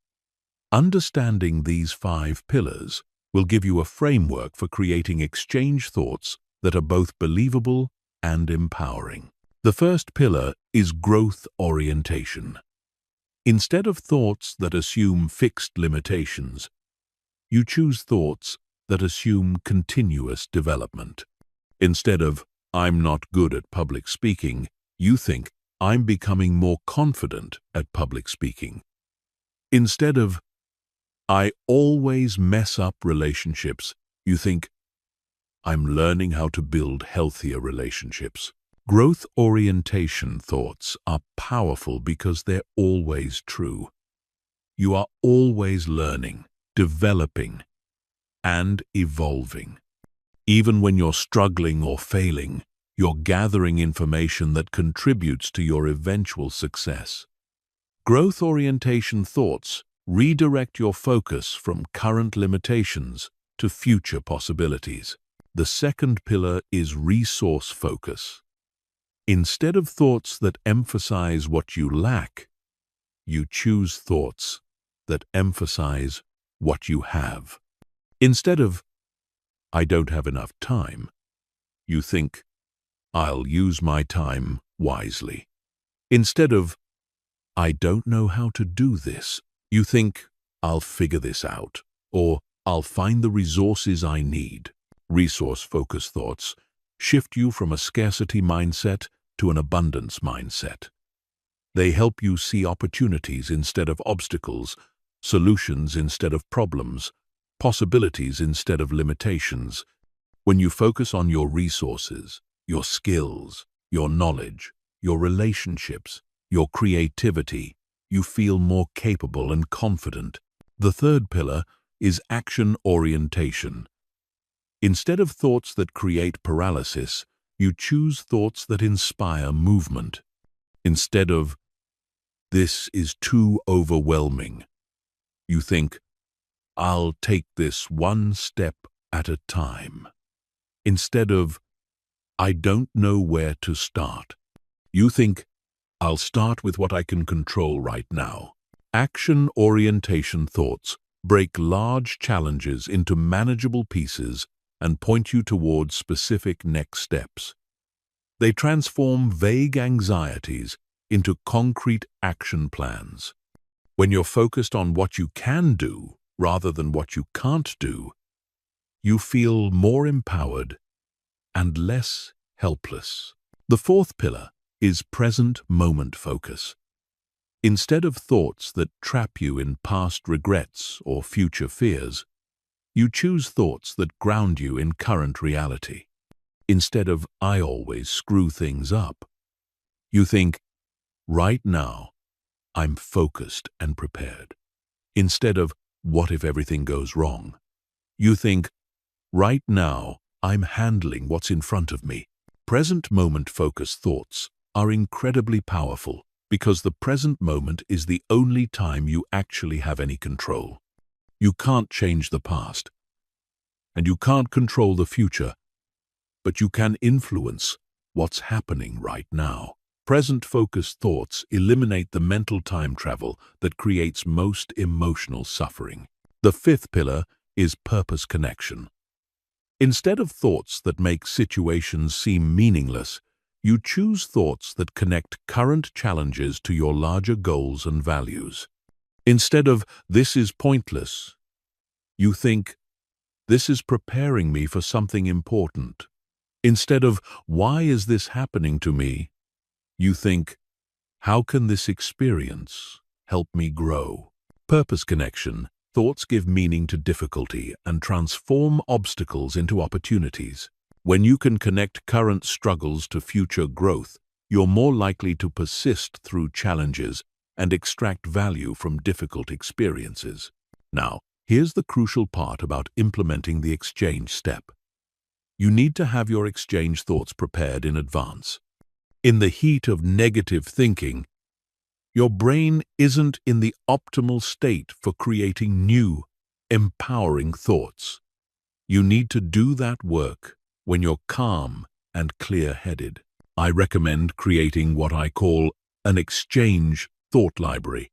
Understanding these 5 pillars will give you a framework for creating exchange thoughts that are both believable and empowering. The first pillar is growth orientation. Instead of thoughts that assume fixed limitations, you choose thoughts that assume continuous development. Instead of, "I'm not good at public speaking," you think, "I'm becoming more confident at public speaking." Instead of, "I always mess up relationships," you think, "I'm learning how to build healthier relationships." Growth orientation thoughts are powerful because they're always true. You are always learning, developing, and evolving. Even when you're struggling or failing, you're gathering information that contributes to your eventual success. Growth orientation thoughts redirect your focus from current limitations to future possibilities. The second pillar is resource focus. Instead of thoughts that emphasize what you lack, you choose thoughts that emphasize what you have. Instead of, "I don't have enough time," you think, "I'll use my time wisely." Instead of, "I don't know how to do this," you think, "I'll figure this out," or "I'll find the resources I need." Resource-focused thoughts shift you from a scarcity mindset to an abundance mindset. They help you see opportunities instead of obstacles, solutions instead of problems, possibilities instead of limitations. When you focus on your resources, your skills, your knowledge, your relationships, your creativity, you feel more capable and confident. The third pillar is action orientation. Instead of thoughts that create paralysis, you choose thoughts that inspire movement. Instead of, "This is too overwhelming," you think, "I'll take this one step at a time." Instead of, "I don't know where to start," you think, "I'll start with what I can control right now." Action orientation thoughts break large challenges into manageable pieces and point you towards specific next steps. They transform vague anxieties into concrete action plans. When you're focused on what you can do rather than what you can't do, you feel more empowered and less helpless. The fourth pillar is present moment focus. Instead of thoughts that trap you in past regrets or future fears, you choose thoughts that ground you in current reality. Instead of, "I always screw things up," you think, "Right now, I'm focused and prepared." Instead of, "What if everything goes wrong?" you think, "Right now, I'm handling what's in front of me." Present moment focused thoughts are incredibly powerful because the present moment is the only time you actually have any control. You can't change the past, and you can't control the future, but you can influence what's happening right now. Present-focused thoughts eliminate the mental time travel that creates most emotional suffering. The fifth pillar is purpose connection. Instead of thoughts that make situations seem meaningless, you choose thoughts that connect current challenges to your larger goals and values. Instead of, "This is pointless," you think, "This is preparing me for something important." Instead of, "Why is this happening to me?" you think, "How can this experience help me grow?" Purpose connection. Thoughts give meaning to difficulty and transform obstacles into opportunities. When you can connect current struggles to future growth, you're more likely to persist through challenges and extract value from difficult experiences. Now, here's the crucial part about implementing the exchange step. You need to have your exchange thoughts prepared in advance. In the heat of negative thinking, your brain isn't in the optimal state for creating new, empowering thoughts. You need to do that work when you're calm and clear-headed. I recommend creating what I call an exchange thought library,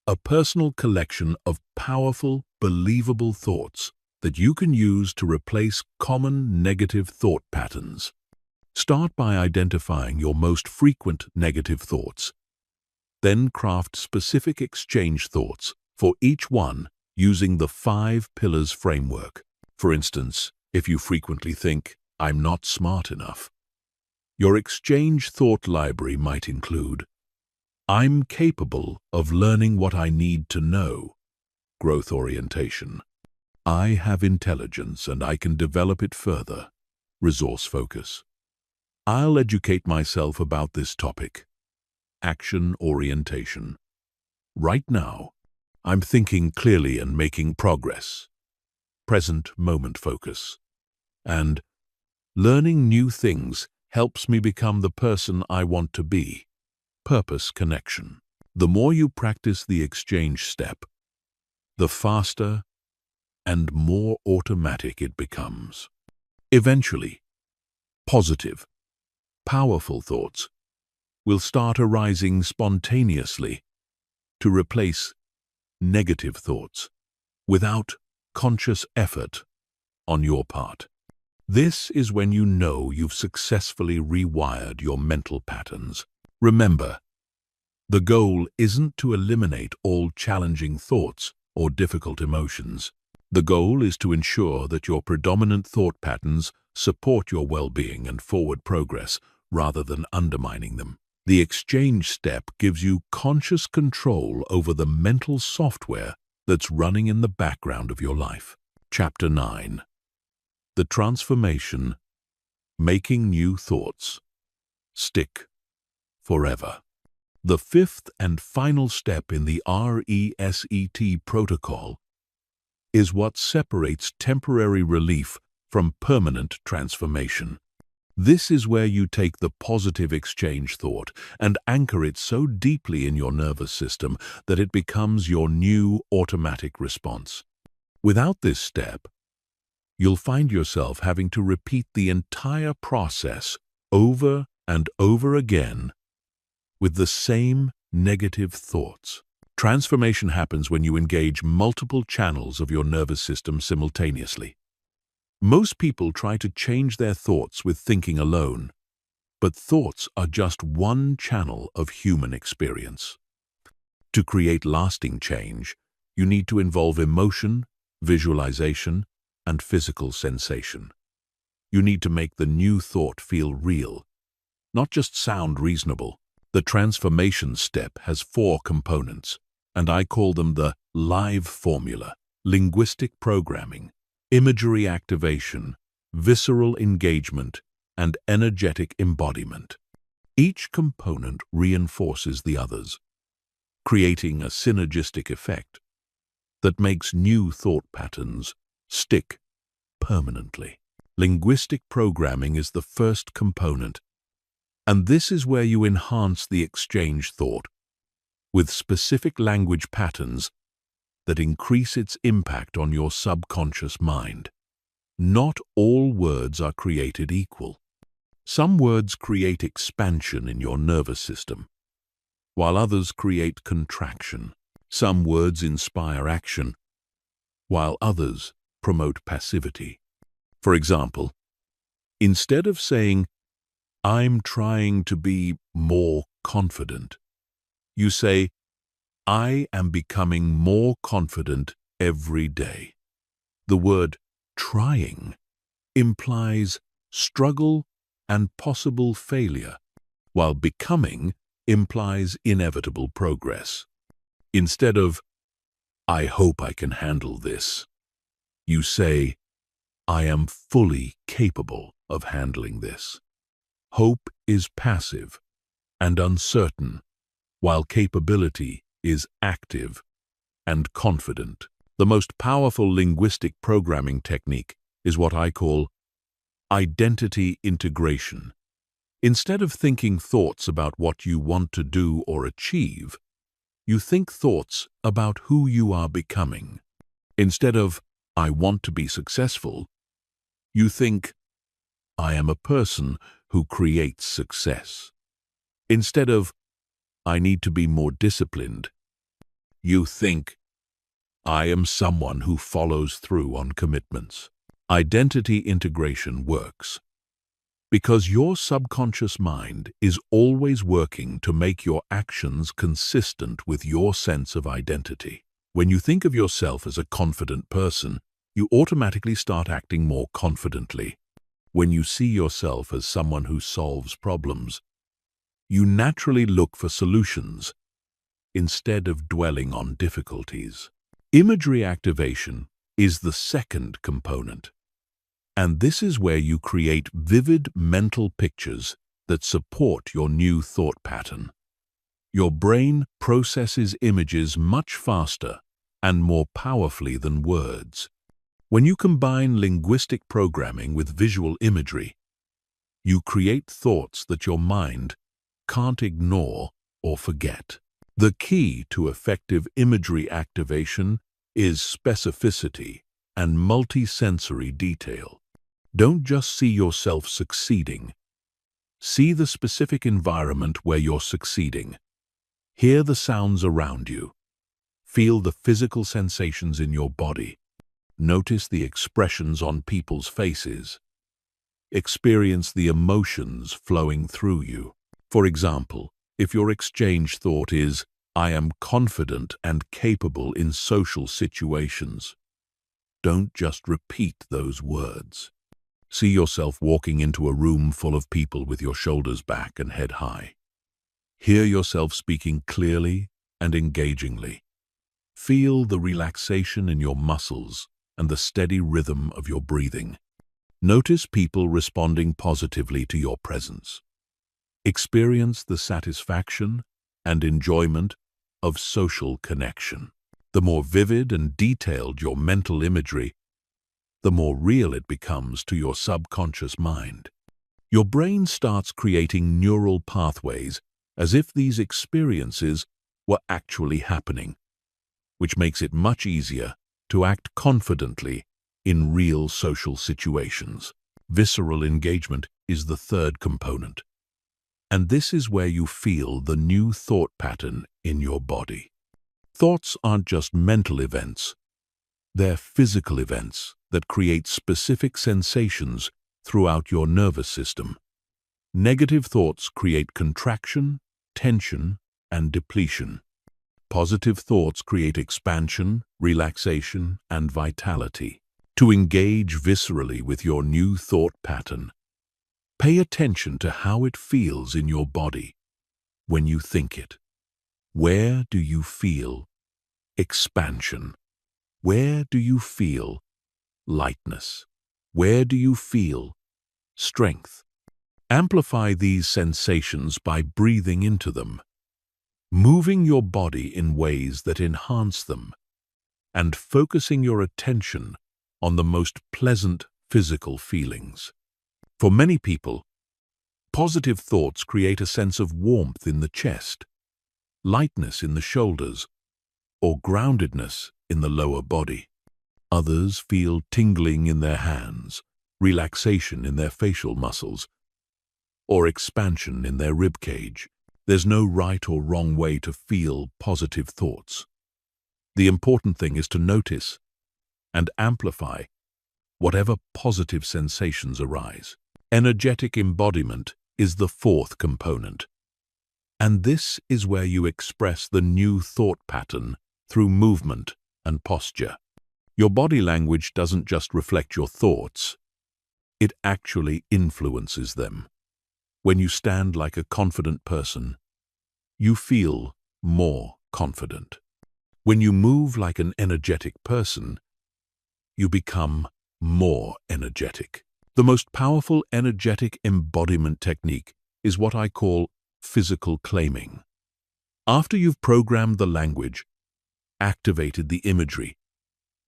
a personal collection of powerful, believable thoughts that you can use to replace common negative thought patterns. Start by identifying your most frequent negative thoughts. Then craft specific exchange thoughts for each one using the 5 pillars framework. For instance, if you frequently think, "I'm not smart enough," your exchange thought library might include, "I'm capable of learning what I need to know," growth orientation. "I have intelligence and I can develop it further," resource focus. "I'll educate myself about this topic," action orientation. "Right now, I'm thinking clearly and making progress," present moment focus. And "learning new things helps me become the person I want to be," purpose connection. The more you practice the exchange step, the faster and more automatic it becomes. Eventually, positive, powerful thoughts will start arising spontaneously to replace negative thoughts without conscious effort on your part. This is when you know you've successfully rewired your mental patterns. Remember, the goal isn't to eliminate all challenging thoughts or difficult emotions. The goal is to ensure that your predominant thought patterns support your well-being and forward progress rather than undermining them. The exchange step gives you conscious control over the mental software that's running in the background of your life. Chapter 9. The transformation, making new thoughts stick forever. The 5th and final step in the RESET protocol is what separates temporary relief from permanent transformation. This is where you take the positive exchange thought and anchor it so deeply in your nervous system that it becomes your new automatic response. Without this step, you'll find yourself having to repeat the entire process over and over again with the same negative thoughts. Transformation happens when you engage multiple channels of your nervous system simultaneously. Most people try to change their thoughts with thinking alone, but thoughts are just one channel of human experience. To create lasting change, you need to involve emotion, visualization, and physical sensation. You need to make the new thought feel real, not just sound reasonable. The transformation step has 4 components, and I call them the live formula: linguistic programming, imagery activation, visceral engagement, and energetic embodiment. Each component reinforces the others, creating a synergistic effect that makes new thought patterns stick permanently. Linguistic programming is the first component, and this is where you enhance the exchange thought with specific language patterns that increase its impact on your subconscious mind. Not all words are created equal. Some words create expansion in your nervous system, while others create contraction. Some words inspire action, while others promote passivity. For example, instead of saying, "I'm trying to be more confident," you say, "I am becoming more confident every day." The word "trying" implies struggle, and possible failure, while becoming implies inevitable progress. Instead of, "I hope I can handle this," you say, "I am fully capable of handling this." Hope is passive and uncertain, while capability is active and confident. The most powerful linguistic programming technique is what I call identity integration. Instead of thinking thoughts about what you want to do or achieve, you think thoughts about who you are becoming. Instead of, "I want to be successful," you think, "I am a person who creates success." Instead of, "I need to be more disciplined," you think, "I am someone who follows through on commitments." Identity integration works because your subconscious mind is always working to make your actions consistent with your sense of identity. When you think of yourself as a confident person, you automatically start acting more confidently. When you see yourself as someone who solves problems, you naturally look for solutions instead of dwelling on difficulties. Imagery activation is the second component, and this is where you create vivid mental pictures that support your new thought pattern. Your brain processes images much faster and more powerfully than words. When you combine linguistic programming with visual imagery, you create thoughts that your mind can't ignore or forget. The key to effective imagery activation is specificity and multisensory detail. Don't just see yourself succeeding. See the specific environment where you're succeeding. Hear the sounds around you. Feel the physical sensations in your body. Notice the expressions on people's faces. Experience the emotions flowing through you. For example, if your exchange thought is, "I am confident and capable in social situations," don't just repeat those words. See yourself walking into a room full of people with your shoulders back and head high. Hear yourself speaking clearly and engagingly. Feel the relaxation in your muscles and the steady rhythm of your breathing. Notice people responding positively to your presence. Experience the satisfaction and enjoyment of social connection. The more vivid and detailed your mental imagery, the more real it becomes to your subconscious mind. Your brain starts creating neural pathways as if these experiences were actually happening, which makes it much easier to act confidently in real social situations. Visceral engagement is the third component, and this is where you feel the new thought pattern in your body. Thoughts aren't just mental events, they're physical events that create specific sensations throughout your nervous system. Negative thoughts create contraction, tension, and depletion. Positive thoughts create expansion, relaxation, and vitality. To engage viscerally with your new thought pattern, pay attention to how it feels in your body when you think it. Where do you feel expansion? Where do you feel lightness? Where do you feel strength? Amplify these sensations by breathing into them, moving your body in ways that enhance them, and focusing your attention on the most pleasant physical feelings. For many people, positive thoughts create a sense of warmth in the chest, lightness in the shoulders, or groundedness in the lower body. Others feel tingling in their hands, relaxation in their facial muscles, or expansion in their rib cage. There's no right or wrong way to feel positive thoughts. The important thing is to notice and amplify whatever positive sensations arise. Energetic embodiment is the fourth component, and this is where you express the new thought pattern through movement and posture. Your body language doesn't just reflect your thoughts, it actually influences them. When you stand like a confident person, you feel more confident. When you move like an energetic person, you become more energetic. The most powerful energetic embodiment technique is what I call physical claiming. After you've programmed the language, activated the imagery,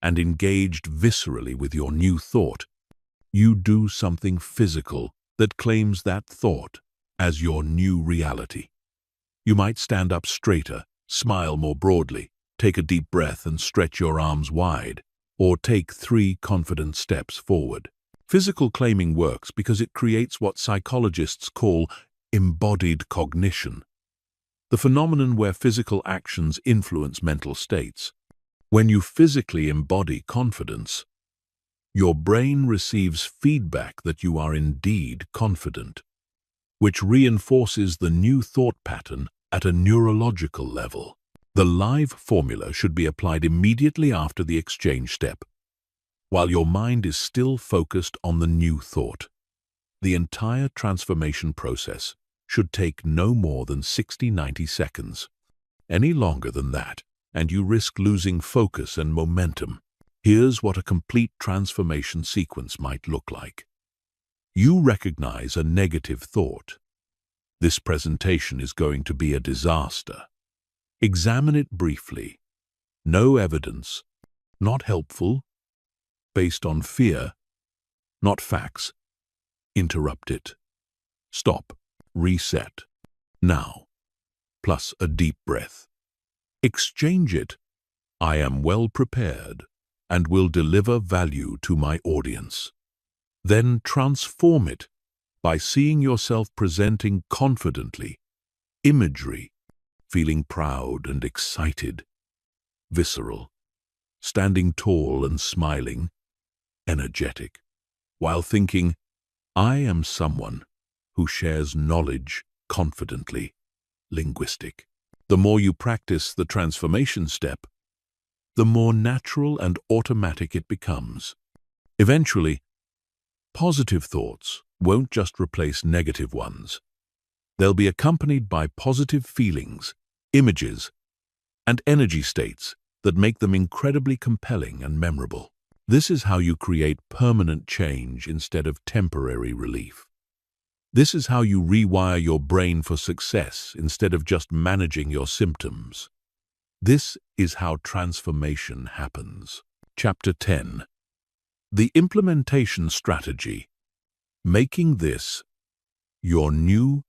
and engaged viscerally with your new thought, you do something physical that claims that thought as your new reality. You might stand up straighter, smile more broadly, take a deep breath and stretch your arms wide, or take 3 confident steps forward. Physical claiming works because it creates what psychologists call embodied cognition, the phenomenon where physical actions influence mental states. When you physically embody confidence, your brain receives feedback that you are indeed confident, which reinforces the new thought pattern at a neurological level. The live formula should be applied immediately after the exchange step, while your mind is still focused on the new thought. The entire transformation process should take no more than 60–90 seconds. Any longer than that, and you risk losing focus and momentum. Here's what a complete transformation sequence might look like. You recognize a negative thought. This presentation is going to be a disaster. Examine it briefly. No evidence, not helpful, based on fear, not facts. Interrupt it. Stop. Reset. Now. Plus a deep breath. Exchange it. I am well prepared and will deliver value to my audience. Then transform it by seeing yourself presenting confidently, imagery, feeling proud and excited, visceral, standing tall and smiling, energetic, while thinking, I am someone who shares knowledge confidently, linguistic. The more you practice the transformation step, the more natural and automatic it becomes. Eventually, positive thoughts won't just replace negative ones. They'll be accompanied by positive feelings, images, and energy states that make them incredibly compelling and memorable. This is how you create permanent change instead of temporary relief. This is how you rewire your brain for success instead of just managing your symptoms. This is how transformation happens. Chapter 10. The Implementation Strategy. Making this your new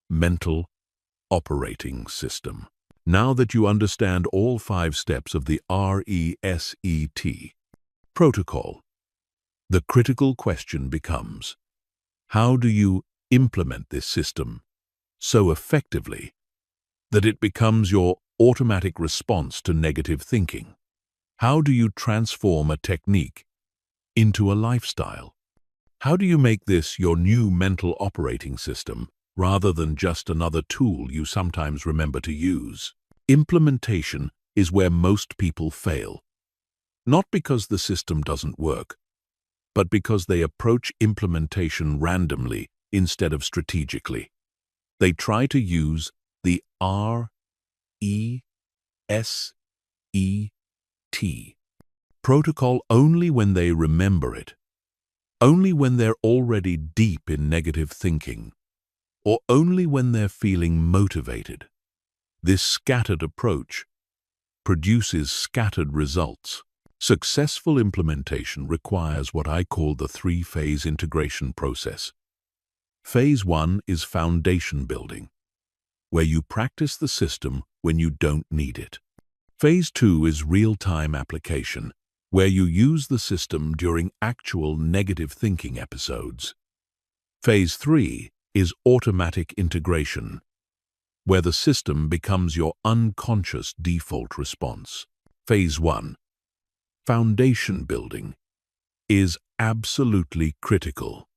mental operating system. Now that you understand all 5 steps of the RESET protocol, the critical question becomes, how do you implement this system so effectively that it becomes your automatic response to negative thinking? How do you transform a technique into a lifestyle? How do you make this your new mental operating system rather than just another tool you sometimes remember to use? Implementation is where most people fail, not because the system doesn't work, but because they approach implementation randomly instead of strategically. They try to use the RESET protocol only when they remember it, only when they're already deep in negative thinking, or only when they're feeling motivated. This scattered approach produces scattered results. Successful implementation requires what I call the 3-phase integration process. Phase 1 is foundation building, where you practice the system when you don't need it. Phase 2 is real-time application, where you use the system during actual negative thinking episodes. Phase 3 is automatic integration, where the system becomes your unconscious default response. Phase 1, foundation building, is absolutely critical,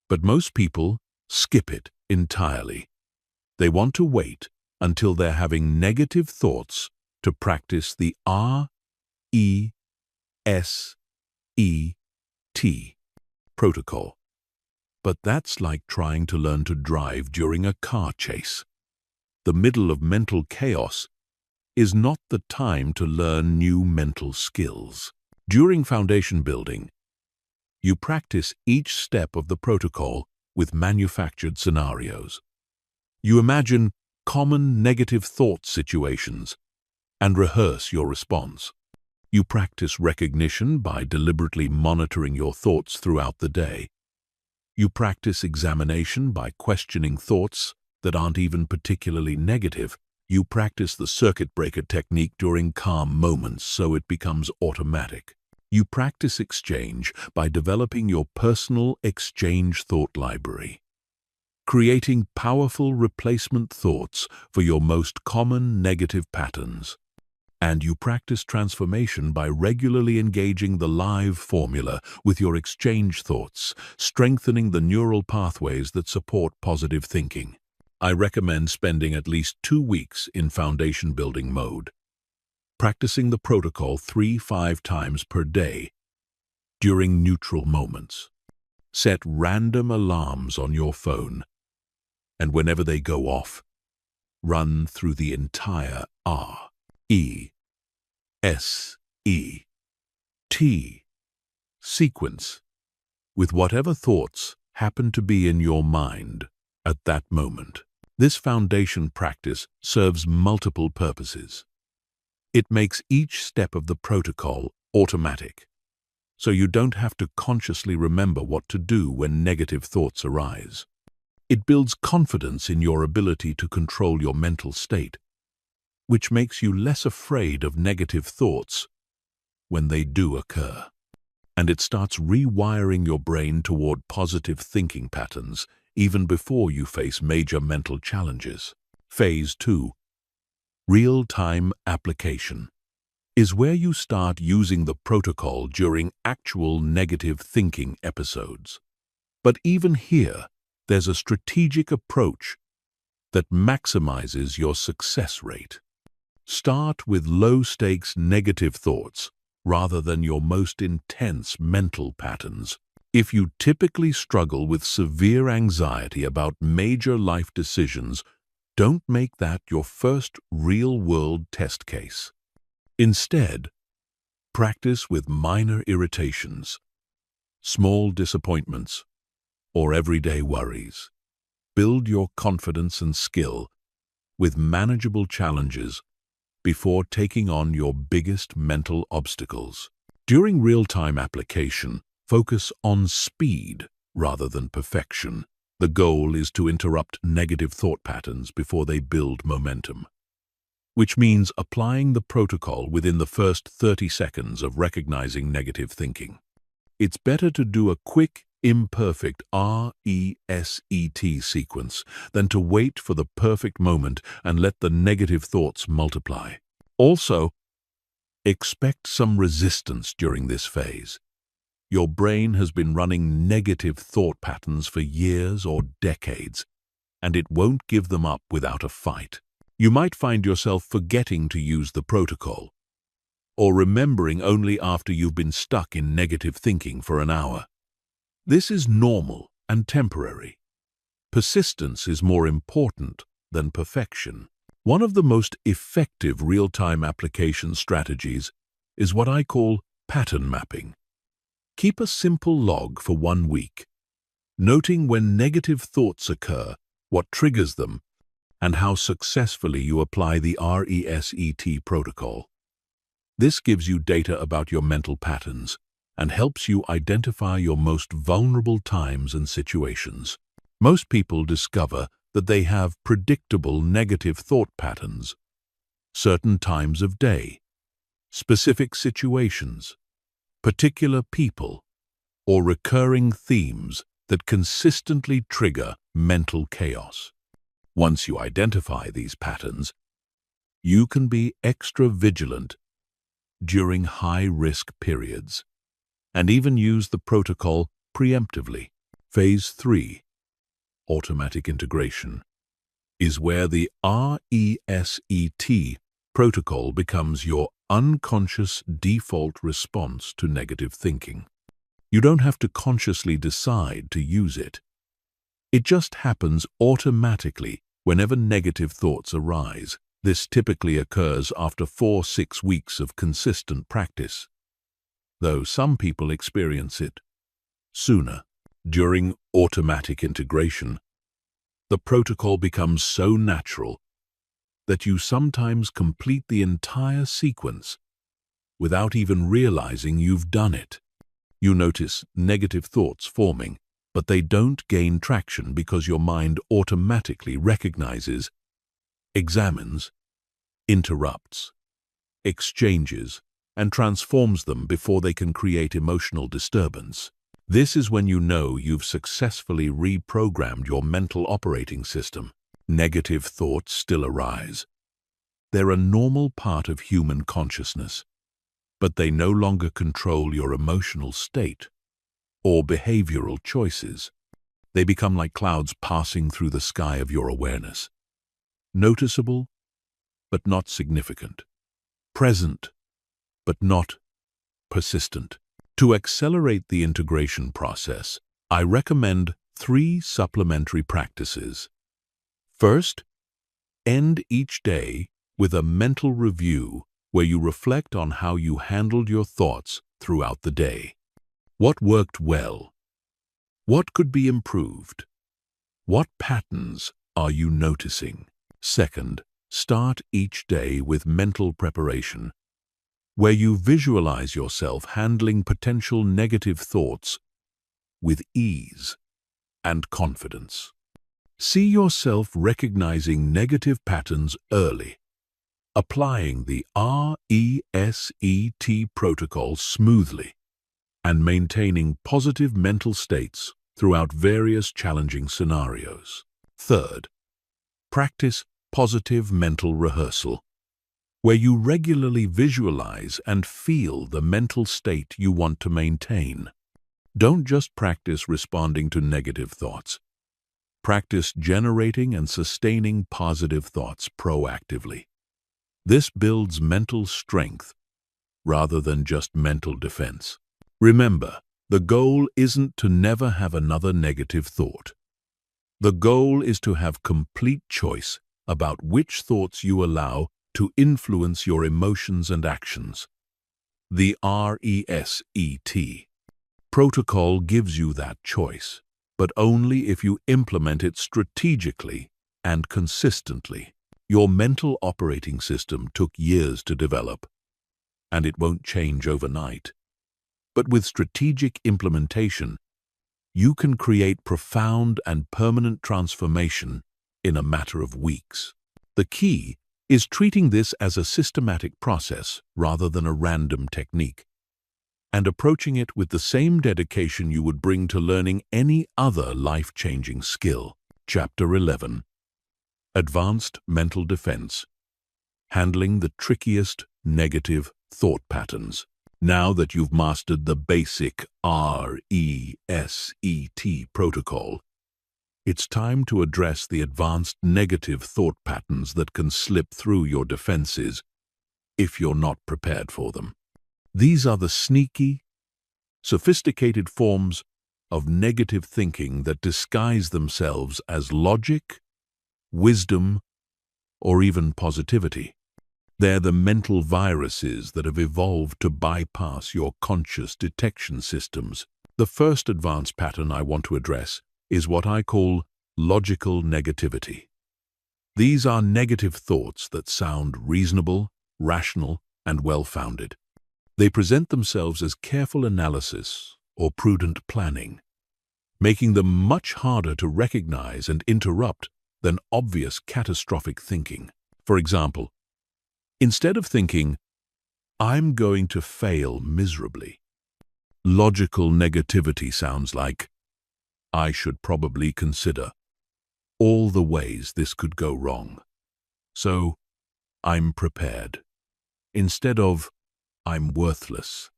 but most people skip it entirely. They want to wait until they're having negative thoughts to practice the RESET protocol. But that's like trying to learn to drive during a car chase. The middle of mental chaos is not the time to learn new mental skills. During foundation building, you practice each step of the protocol with manufactured scenarios. You imagine common negative thought situations and rehearse your response. You practice recognition by deliberately monitoring your thoughts throughout the day. You practice examination by questioning thoughts that aren't even particularly negative. You practice the circuit breaker technique during calm moments so it becomes automatic. You practice exchange by developing your personal exchange thought library, creating powerful replacement thoughts for your most common negative patterns. And you practice transformation by regularly engaging the live formula with your exchange thoughts, strengthening the neural pathways that support positive thinking. I recommend spending at least 2 weeks in foundation building mode, practicing the protocol 3-5 times per day during neutral moments. Set random alarms on your phone, and whenever they go off, run through the entire R-E-S-E-T sequence with whatever thoughts happen to be in your mind at that moment. This foundation practice serves multiple purposes. It makes each step of the protocol automatic, so you don't have to consciously remember what to do when negative thoughts arise. It builds confidence in your ability to control your mental state, which makes you less afraid of negative thoughts when they do occur. And it starts rewiring your brain toward positive thinking patterns even before you face major mental challenges. Phase 2, real-time application, is where you start using the protocol during actual negative thinking episodes. But even here, there's a strategic approach that maximizes your success rate. Start with low-stakes negative thoughts rather than your most intense mental patterns. If you typically struggle with severe anxiety about major life decisions, don't make that your first real-world test case. Instead, practice with minor irritations, small disappointments, or everyday worries. Build your confidence and skill with manageable challenges before taking on your biggest mental obstacles. During real-time application, focus on speed rather than perfection. The goal is to interrupt negative thought patterns before they build momentum, which means applying the protocol within the first 30 seconds of recognizing negative thinking. It's better to do a quick, imperfect RESET sequence than to wait for the perfect moment and let the negative thoughts multiply. Also, expect some resistance during this phase. Your brain has been running negative thought patterns for years or decades, and it won't give them up without a fight. You might find yourself forgetting to use the protocol, or remembering only after you've been stuck in negative thinking for an hour. This is normal and temporary. Persistence is more important than perfection. One of the most effective real-time application strategies is what I call pattern mapping. Keep a simple log for 1 week, noting when negative thoughts occur, what triggers them, and how successfully you apply the RESET protocol. This gives you data about your mental patterns and helps you identify your most vulnerable times and situations. Most people discover that they have predictable negative thought patterns, certain times of day, specific situations, particular people, or recurring themes that consistently trigger mental chaos. Once you identify these patterns, you can be extra vigilant during high-risk periods and even use the protocol preemptively. Phase 3, automatic integration, is where the RESET protocol becomes your unconscious default response to negative thinking. You don't have to consciously decide to use it. It just happens automatically whenever negative thoughts arise. This typically occurs after 4-6 weeks of consistent practice, though some people experience it sooner. During automatic integration, the protocol becomes so natural that you sometimes complete the entire sequence without even realizing you've done it. You notice negative thoughts forming, but they don't gain traction because your mind automatically recognizes, examines, interrupts, exchanges, and transforms them before they can create emotional disturbance. This is when you know you've successfully reprogrammed your mental operating system. Negative thoughts still arise. They're a normal part of human consciousness, but they no longer control your emotional state or behavioral choices. They become like clouds passing through the sky of your awareness. Noticeable, but not significant. Present, but not persistent. To accelerate the integration process, I recommend 3 supplementary practices. First, end each day with a mental review where you reflect on how you handled your thoughts throughout the day. What worked well? What could be improved? What patterns are you noticing? Second, start each day with mental preparation, where you visualize yourself handling potential negative thoughts with ease and confidence. See yourself recognizing negative patterns early, applying the RESET protocol smoothly, and maintaining positive mental states throughout various challenging scenarios. Third, practice positive mental rehearsal, where you regularly visualize and feel the mental state you want to maintain. Don't just practice responding to negative thoughts. Practice generating and sustaining positive thoughts proactively. This builds mental strength rather than just mental defense. Remember, the goal isn't to never have another negative thought. The goal is to have complete choice about which thoughts you allow to influence your emotions and actions. The RESET protocol gives you that choice, but only if you implement it strategically and consistently. Your mental operating system took years to develop, and it won't change overnight. But with strategic implementation, you can create profound and permanent transformation in a matter of weeks. The key is treating this as a systematic process rather than a random technique, and approaching it with the same dedication you would bring to learning any other life-changing skill. Chapter 11. Advanced Mental Defense. Handling the trickiest negative thought patterns. Now that you've mastered the basic RESET protocol, it's time to address the advanced negative thought patterns that can slip through your defenses if you're not prepared for them. These are the sneaky, sophisticated forms of negative thinking that disguise themselves as logic, wisdom, or even positivity. They're the mental viruses that have evolved to bypass your conscious detection systems. The first advanced pattern I want to address is what I call logical negativity. These are negative thoughts that sound reasonable, rational, and well-founded. They present themselves as careful analysis or prudent planning, making them much harder to recognize and interrupt than obvious catastrophic thinking. For example, instead of thinking, "I'm going to fail miserably," logical negativity sounds like, "I should probably consider all the ways this could go wrong, so I'm prepared." Instead of, "I'm worthless,"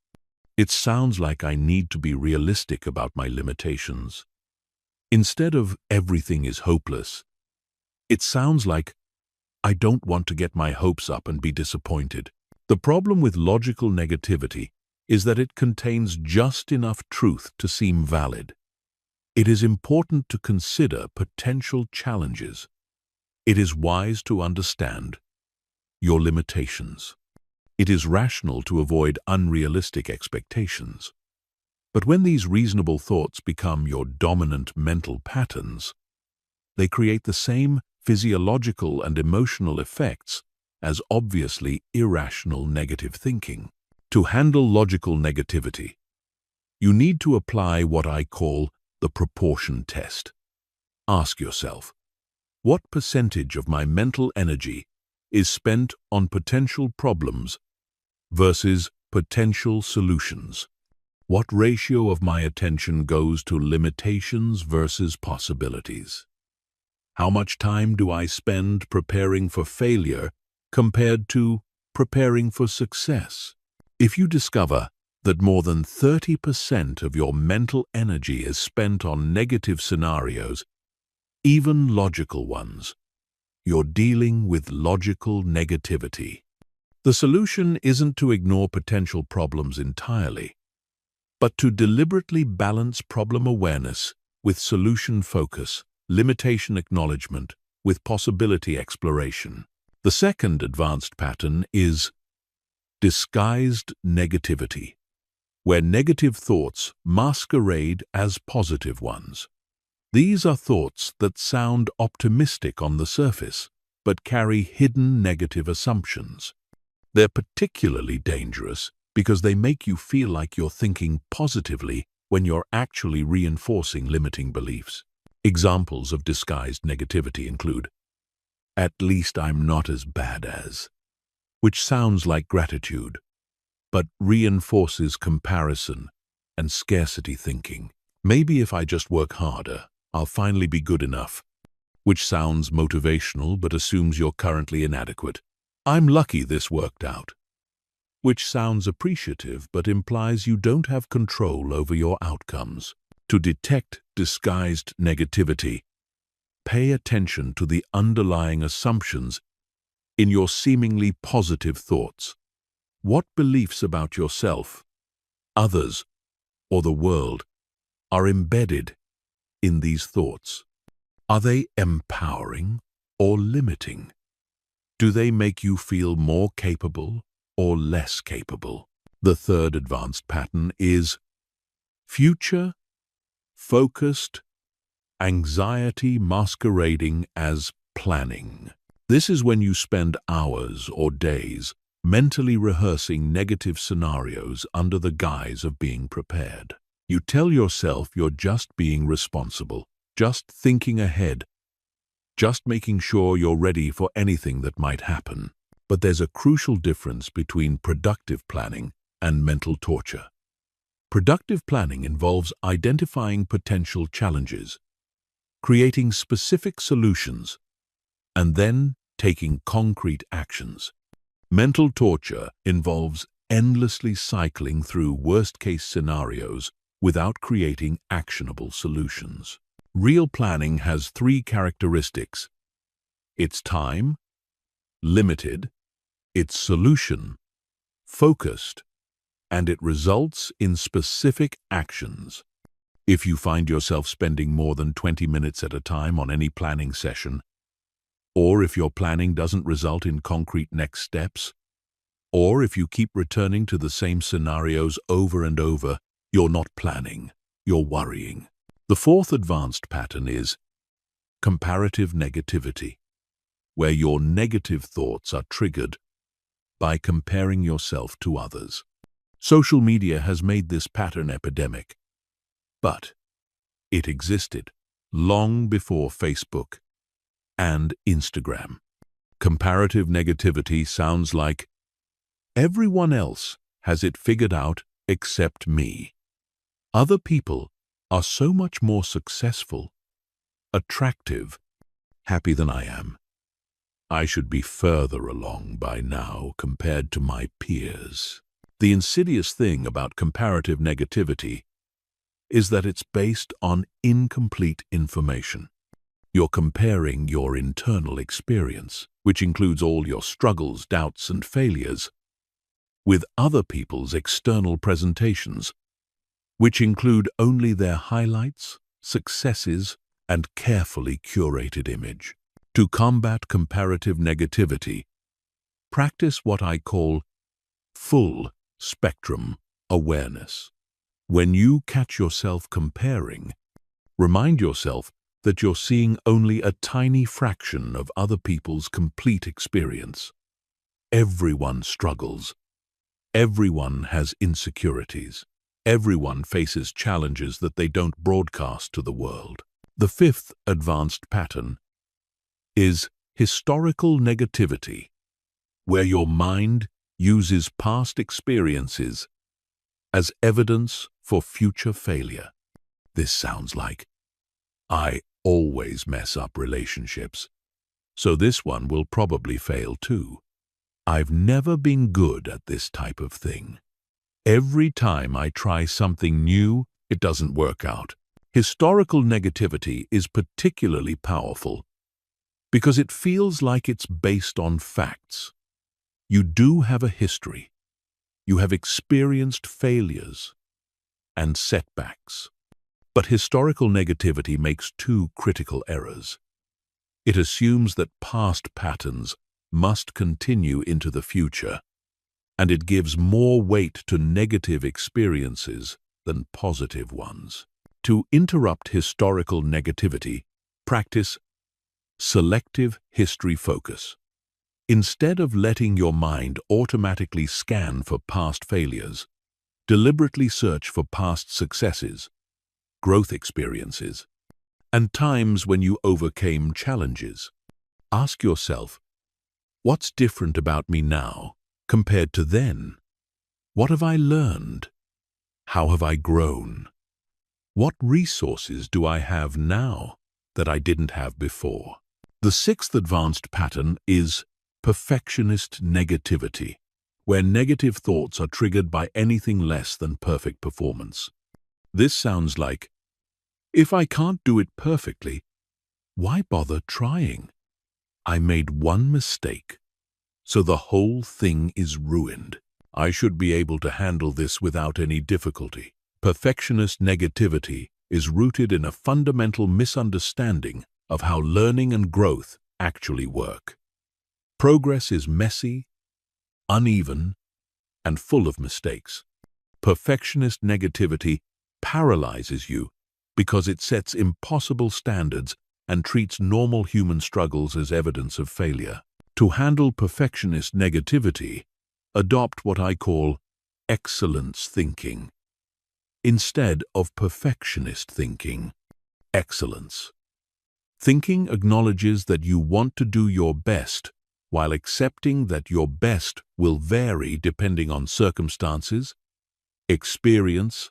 it sounds like I need to be realistic about my limitations. Instead of, "Everything is hopeless," it sounds like, "I don't want to get my hopes up and be disappointed." The problem with logical negativity is that it contains just enough truth to seem valid, It is important to consider potential challenges. It is wise to understand your limitations. It is rational to avoid unrealistic expectations. But when these reasonable thoughts become your dominant mental patterns, they create the same physiological and emotional effects as obviously irrational negative thinking. To handle logical negativity, you need to apply what I call the proportion test. Ask yourself, what percentage of my mental energy is spent on potential problems versus potential solutions? What ratio of my attention goes to limitations versus possibilities? How much time do I spend preparing for failure compared to preparing for success? If you discover that more than 30% of your mental energy is spent on negative scenarios, even logical ones, you're dealing with logical negativity. The solution isn't to ignore potential problems entirely, but to deliberately balance problem awareness with solution focus, limitation acknowledgement with possibility exploration. The second advanced pattern is disguised negativity, where negative thoughts masquerade as positive ones. These are thoughts that sound optimistic on the surface, but carry hidden negative assumptions. They're particularly dangerous because they make you feel like you're thinking positively when you're actually reinforcing limiting beliefs. Examples of disguised negativity include, "At least I'm not as bad as," which sounds like gratitude, but reinforces comparison and scarcity thinking. "Maybe if I just work harder, I'll finally be good enough," which sounds motivational but assumes you're currently inadequate. "I'm lucky this worked out," which sounds appreciative but implies you don't have control over your outcomes. To detect disguised negativity, pay attention to the underlying assumptions in your seemingly positive thoughts. What beliefs about yourself, others, or the world are embedded in these thoughts? Are they empowering or limiting? Do they make you feel more capable or less capable? The third advanced pattern is future-focused anxiety masquerading as planning. This is when you spend hours or days mentally rehearsing negative scenarios under the guise of being prepared. You tell yourself you're just being responsible, just thinking ahead, just making sure you're ready for anything that might happen. But there's a crucial difference between productive planning and mental torture. Productive planning involves identifying potential challenges, creating specific solutions, and then taking concrete actions. Mental torture involves endlessly cycling through worst-case scenarios without creating actionable solutions. Real planning has three characteristics: it's time, limited, it's solution, focused, and it results in specific actions. If you find yourself spending more than 20 minutes at a time on any planning session, or if your planning doesn't result in concrete next steps, or if you keep returning to the same scenarios over and over, you're not planning, you're worrying. The fourth advanced pattern is comparative negativity, where your negative thoughts are triggered by comparing yourself to others. Social media has made this pattern epidemic, but it existed long before Facebook and Instagram. Comparative negativity sounds like, "Everyone else has it figured out except me. Other people are so much more successful, attractive, happy than I am. I should be further along by now compared to my peers." The insidious thing about comparative negativity is that it's based on incomplete information. You're comparing your internal experience, which includes all your struggles, doubts, and failures, with other people's external presentations, which include only their highlights successes, and carefully curated image. To combat comparative negativity, practice what I call full spectrum awareness. When you catch yourself comparing, remind yourself that you're seeing only a tiny fraction of other people's complete experience. Everyone struggles. Everyone has insecurities. Everyone faces challenges that they don't broadcast to the world. The fifth advanced pattern is historical negativity, where your mind uses past experiences as evidence for future failure. This sounds like, I always mess up relationships, so this one will probably fail too. I've never been good at this type of thing. Every time I try something new, it doesn't work out. Historical negativity is particularly powerful because it feels like it's based on facts. You do have a history. You have experienced failures and setbacks. But historical negativity makes two critical errors. It assumes that past patterns must continue into the future, and it gives more weight to negative experiences than positive ones. To interrupt historical negativity, practice selective history focus. Instead of letting your mind automatically scan for past failures, deliberately search for past successes, growth experiences, and times when you overcame challenges. Ask yourself, what's different about me now compared to then? What have I learned? How have I grown? What resources do I have now that I didn't have before? The sixth advanced pattern is perfectionist negativity, where negative thoughts are triggered by anything less than perfect performance. This sounds like, if I can't do it perfectly, why bother trying? I made one mistake, so the whole thing is ruined. I should be able to handle this without any difficulty. Perfectionist negativity is rooted in a fundamental misunderstanding of how learning and growth actually work. Progress is messy, uneven, and full of mistakes. Perfectionist negativity paralyzes you because it sets impossible standards and treats normal human struggles as evidence of failure. To handle perfectionist negativity, adopt what I call excellence thinking. Instead of perfectionist thinking, excellence. Thinking acknowledges that you want to do your best while accepting that your best will vary depending on circumstances, experience,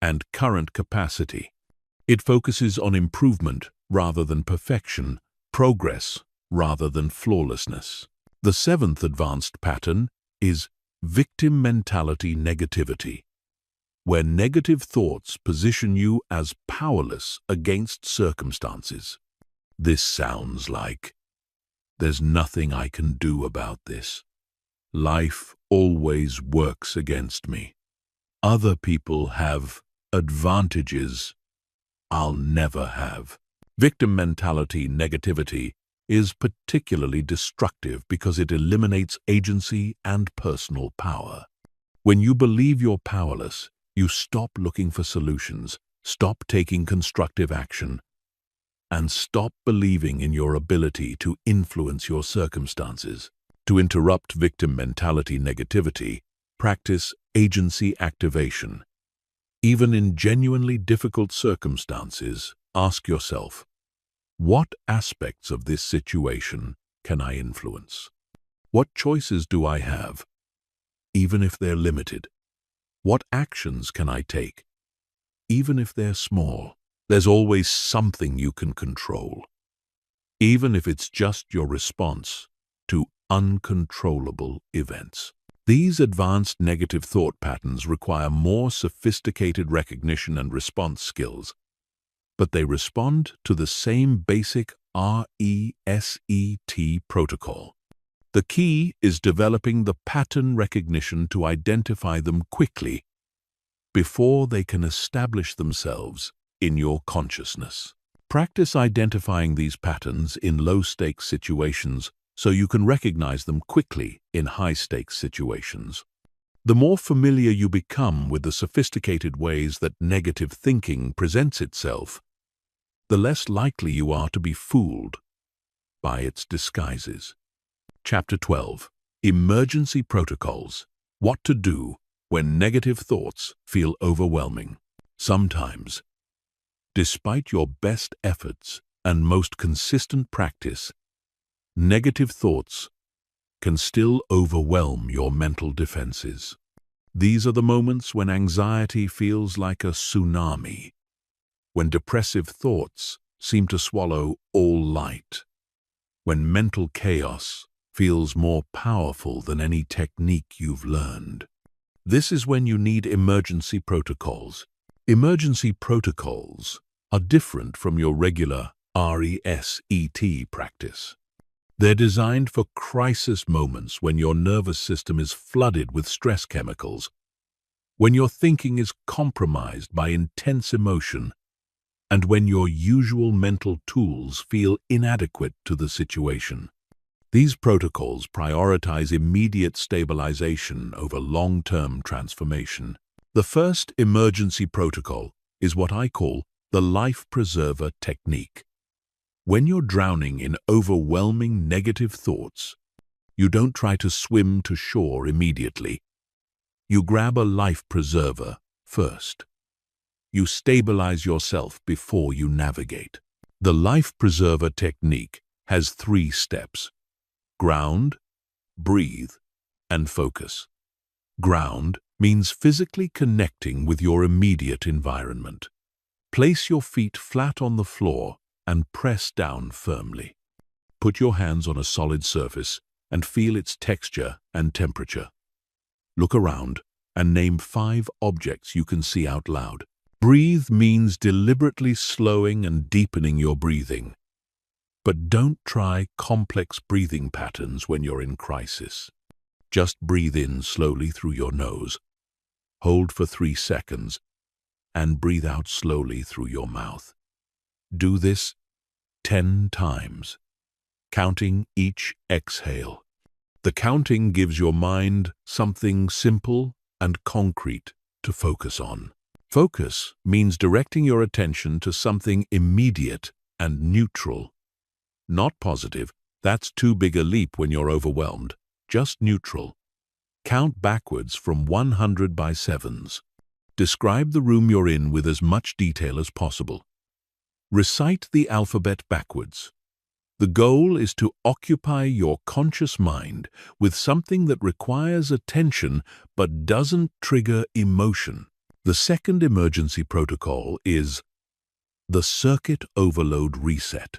and current capacity. It focuses on improvement rather than perfection, progress rather than flawlessness. The seventh advanced pattern is victim mentality negativity, where negative thoughts position you as powerless against circumstances. This sounds like, there's nothing I can do about this. Life always works against me. Other people have advantages I'll never have. Victim mentality negativity is particularly destructive because it eliminates agency and personal power. When you believe you're powerless, you stop looking for solutions, stop taking constructive action, and stop believing in your ability to influence your circumstances. To interrupt victim mentality negativity, practice agency activation. Even in genuinely difficult circumstances, ask yourself, what aspects of this situation can I influence? What choices do I have, even if they're limited? What actions can I take, even if they're small? There's always something you can control, even if it's just your response to uncontrollable events. These advanced negative thought patterns require more sophisticated recognition and response skills, but they respond to the same basic RESET protocol. The key is developing the pattern recognition to identify them quickly before they can establish themselves in your consciousness. Practice identifying these patterns in low-stakes situations so you can recognize them quickly in high-stakes situations. The more familiar you become with the sophisticated ways that negative thinking presents itself, the less likely you are to be fooled by its disguises. Chapter 12. Emergency Protocols. What to do when negative thoughts feel overwhelming. Sometimes, despite your best efforts and most consistent practice, negative thoughts can still overwhelm your mental defenses. These are the moments when anxiety feels like a tsunami, when depressive thoughts seem to swallow all light, when mental chaos feels more powerful than any technique you've learned. This is when you need emergency protocols. Emergency protocols are different from your regular RESET practice. They're designed for crisis moments when your nervous system is flooded with stress chemicals, when your thinking is compromised by intense emotion, and when your usual mental tools feel inadequate to the situation. These protocols prioritize immediate stabilization over long-term transformation. The first emergency protocol is what I call the life preserver technique. When you're drowning in overwhelming negative thoughts, you don't try to swim to shore immediately. You grab a life preserver first. You stabilize yourself before you navigate. The life preserver technique has 3 steps: ground, breathe, and focus. Ground means physically connecting with your immediate environment. Place your feet flat on the floor and press down firmly. Put your hands on a solid surface and feel its texture and temperature. Look around and name 5 objects you can see out loud. Breathe means deliberately slowing and deepening your breathing. But don't try complex breathing patterns when you're in crisis. Just breathe in slowly through your nose, hold for 3 seconds, and breathe out slowly through your mouth. Do this 10 times, counting each exhale. The counting gives your mind something simple and concrete to focus on. Focus means directing your attention to something immediate and neutral. Not positive, that's too big a leap when you're overwhelmed. Just neutral. Count backwards from 100 by 7s. Describe the room you're in with as much detail as possible. Recite the alphabet backwards. The goal is to occupy your conscious mind with something that requires attention but doesn't trigger emotion. The second emergency protocol is the circuit overload reset.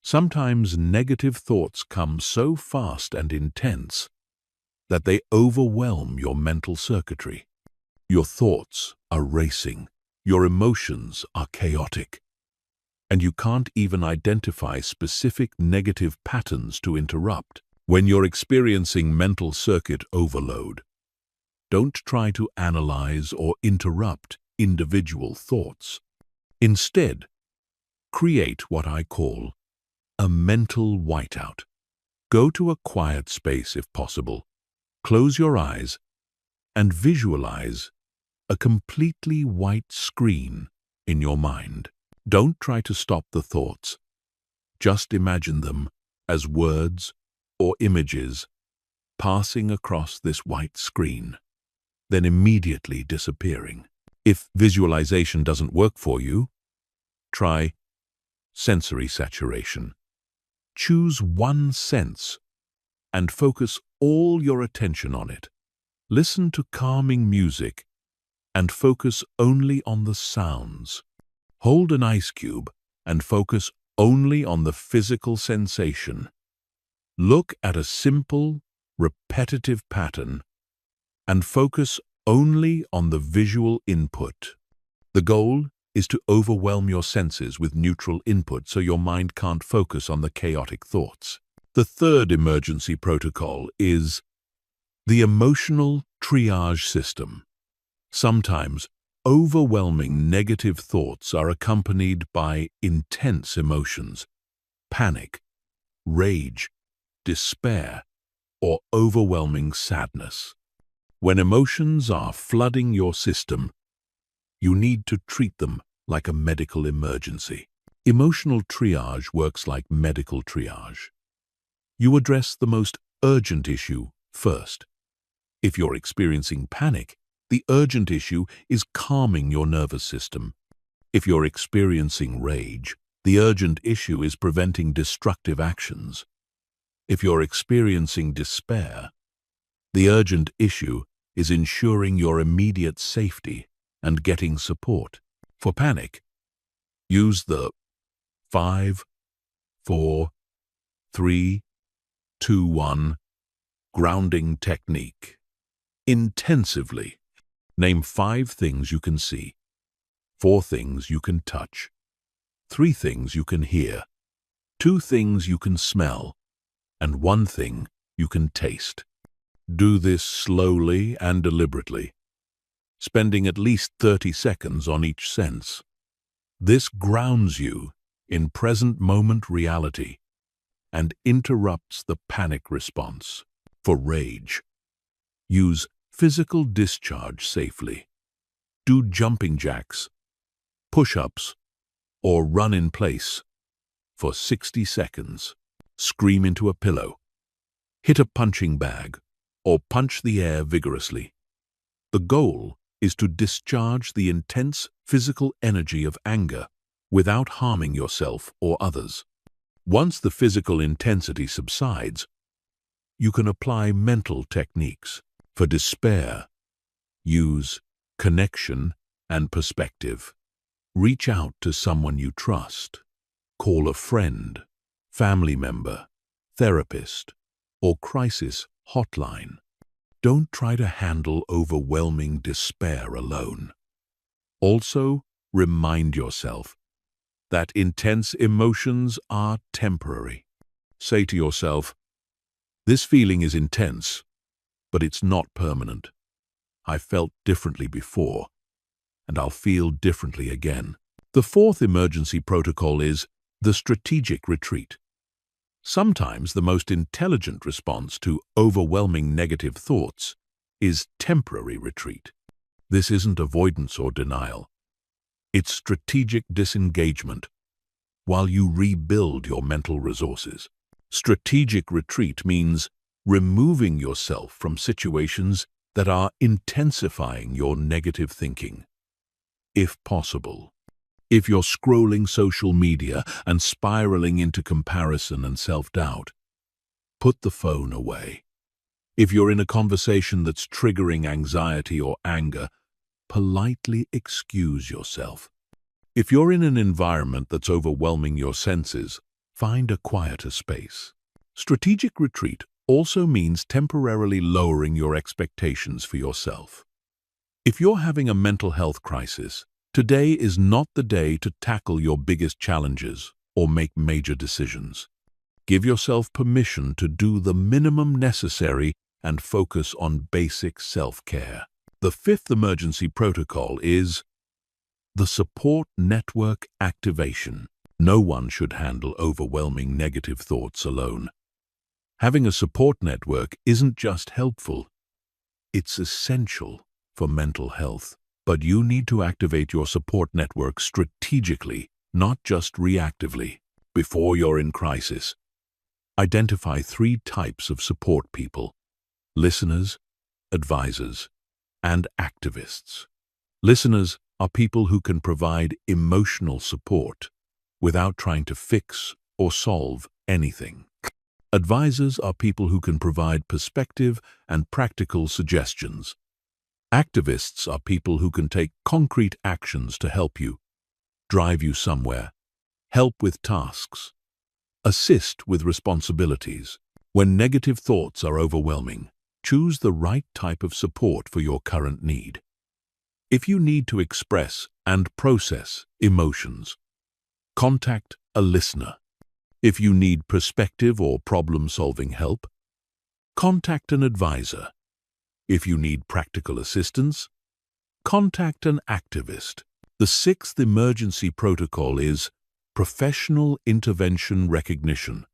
Sometimes negative thoughts come so fast and intense that they overwhelm your mental circuitry. Your thoughts are racing, your emotions are chaotic, and you can't even identify specific negative patterns to interrupt. When you're experiencing mental circuit overload, don't try to analyze or interrupt individual thoughts. Instead, create what I call a mental whiteout. Go to a quiet space if possible, close your eyes, and visualize a completely white screen in your mind. Don't try to stop the thoughts. Just imagine them as words or images passing across this white screen, then immediately disappearing. If visualization doesn't work for you, try sensory saturation. Choose one sense and focus all your attention on it. Listen to calming music and focus only on the sounds. Hold an ice cube and focus only on the physical sensation. Look at a simple, repetitive pattern and focus only on the visual input. The goal is to overwhelm your senses with neutral input so your mind can't focus on the chaotic thoughts. The third emergency protocol is the emotional triage system. Sometimes Overwhelming negative thoughts are accompanied by intense emotions, panic, rage, despair, or overwhelming sadness. When emotions are flooding your system, you need to treat them like a medical emergency. Emotional triage works like medical triage. You address the most urgent issue first. If you're experiencing panic, the urgent issue is calming your nervous system. If you're experiencing rage, the urgent issue is preventing destructive actions. If you're experiencing despair, the urgent issue is ensuring your immediate safety and getting support. For panic, use the 5, 4, 3, 2, 1 grounding technique. Intensively, name 5 things you can see, 4 things you can touch, 3 things you can hear, 2 things you can smell, and 1 thing you can taste. Do this slowly and deliberately, spending at least 30 seconds on each sense. This grounds you in present-moment reality and interrupts the panic response. For rage, use physical discharge safely. Do jumping jacks, push-ups, or run in place for 60 seconds. Scream into a pillow, hit a punching bag, or punch the air vigorously. The goal is to discharge the intense physical energy of anger without harming yourself or others. Once the physical intensity subsides, you can apply mental techniques. For despair, use connection and perspective. Reach out to someone you trust. Call a friend, family member, therapist, or crisis hotline. Don't try to handle overwhelming despair alone. Also, remind yourself that intense emotions are temporary. Say to yourself, "This feeling is intense, but it's not permanent. I felt differently before, and I'll feel differently again." The 4th emergency protocol is the strategic retreat. Sometimes the most intelligent response to overwhelming negative thoughts is temporary retreat. This isn't avoidance or denial. It's strategic disengagement while you rebuild your mental resources. Strategic retreat means removing yourself from situations that are intensifying your negative thinking. If possible, if you're scrolling social media and spiraling into comparison and self-doubt, put the phone away. If you're in a conversation that's triggering anxiety or anger, politely excuse yourself. If you're in an environment that's overwhelming your senses, find a quieter space. Strategic retreat also means temporarily lowering your expectations for yourself. If you're having a mental health crisis, today is not the day to tackle your biggest challenges or make major decisions. Give yourself permission to do the minimum necessary and focus on basic self-care. The 5th emergency protocol is the support network activation. No one should handle overwhelming negative thoughts alone. Having a support network isn't just helpful, it's essential for mental health. But you need to activate your support network strategically, not just reactively. Before you're in crisis, identify 3 types of support people: listeners, advisors, and activists. Listeners are people who can provide emotional support without trying to fix or solve anything. Advisors are people who can provide perspective and practical suggestions. Activists are people who can take concrete actions to help you, drive you somewhere, help with tasks, assist with responsibilities. When negative thoughts are overwhelming, choose the right type of support for your current need. If you need to express and process emotions, contact a listener. If you need perspective or problem-solving help, contact an advisor. If you need practical assistance, Contact an activist. The sixth emergency protocol is professional intervention recognition.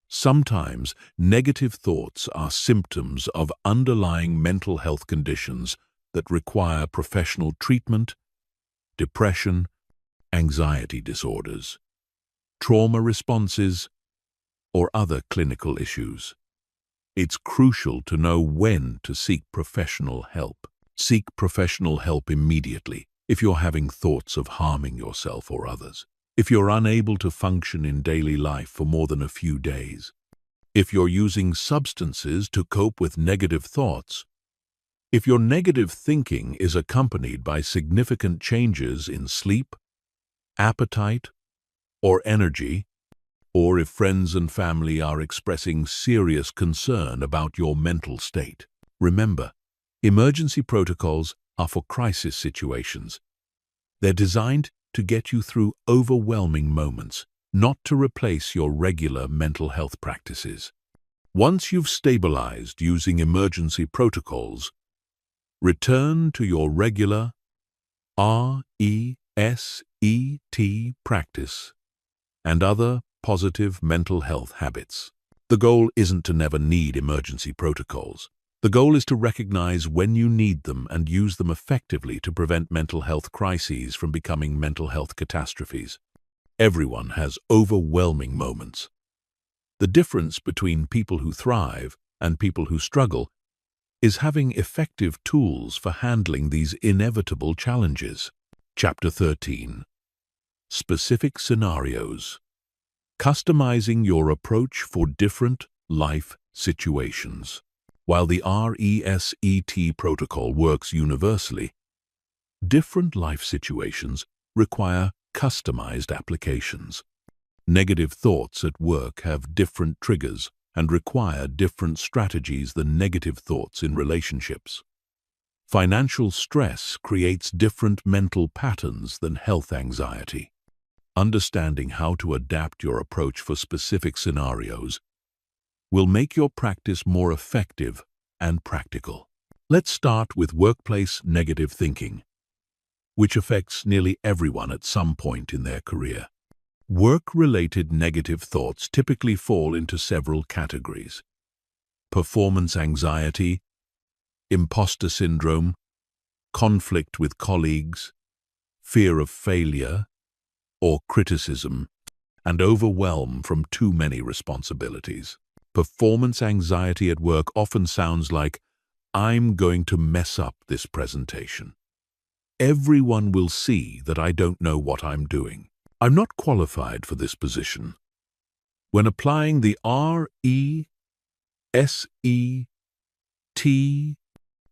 Sometimes negative thoughts are symptoms of underlying mental health conditions that require professional treatment: depression, anxiety disorders, trauma responses, or other clinical issues. It's crucial to know when to seek professional help. Seek professional help immediately if you're having thoughts of harming yourself or others. If you're unable to function in daily life for more than a few days. If you're using substances to cope with negative thoughts. If your negative thinking is accompanied by significant changes in sleep, appetite, or energy, or if friends and family are expressing serious concern about your mental state. Remember, emergency protocols are for crisis situations. They're designed to get you through overwhelming moments, not to replace your regular mental health practices. Once you've stabilized using emergency protocols, return to your regular RESET practice and other positive mental health habits. The goal isn't to never need emergency protocols. The goal is to recognize when you need them and use them effectively to prevent mental health crises from becoming mental health catastrophes. Everyone has overwhelming moments. The difference between people who thrive and people who struggle is having effective tools for handling these inevitable challenges. Chapter 13. Specific scenarios. Customizing your approach for different life situations. While the RESET protocol works universally, different life situations require customized applications. Negative thoughts at work have different triggers and require different strategies than negative thoughts in relationships. Financial stress creates different mental patterns than health anxiety. Understanding how to adapt your approach for specific scenarios will make your practice more effective and practical. Let's start with workplace negative thinking, which affects nearly everyone at some point in their career. Work-related negative thoughts typically fall into several categories: performance anxiety, imposter syndrome, conflict with colleagues, fear of failure or criticism, and overwhelm from too many responsibilities. Performance anxiety at work often sounds like, "I'm going to mess up this presentation. Everyone will see that I don't know what I'm doing. I'm not qualified for this position." When applying the RESET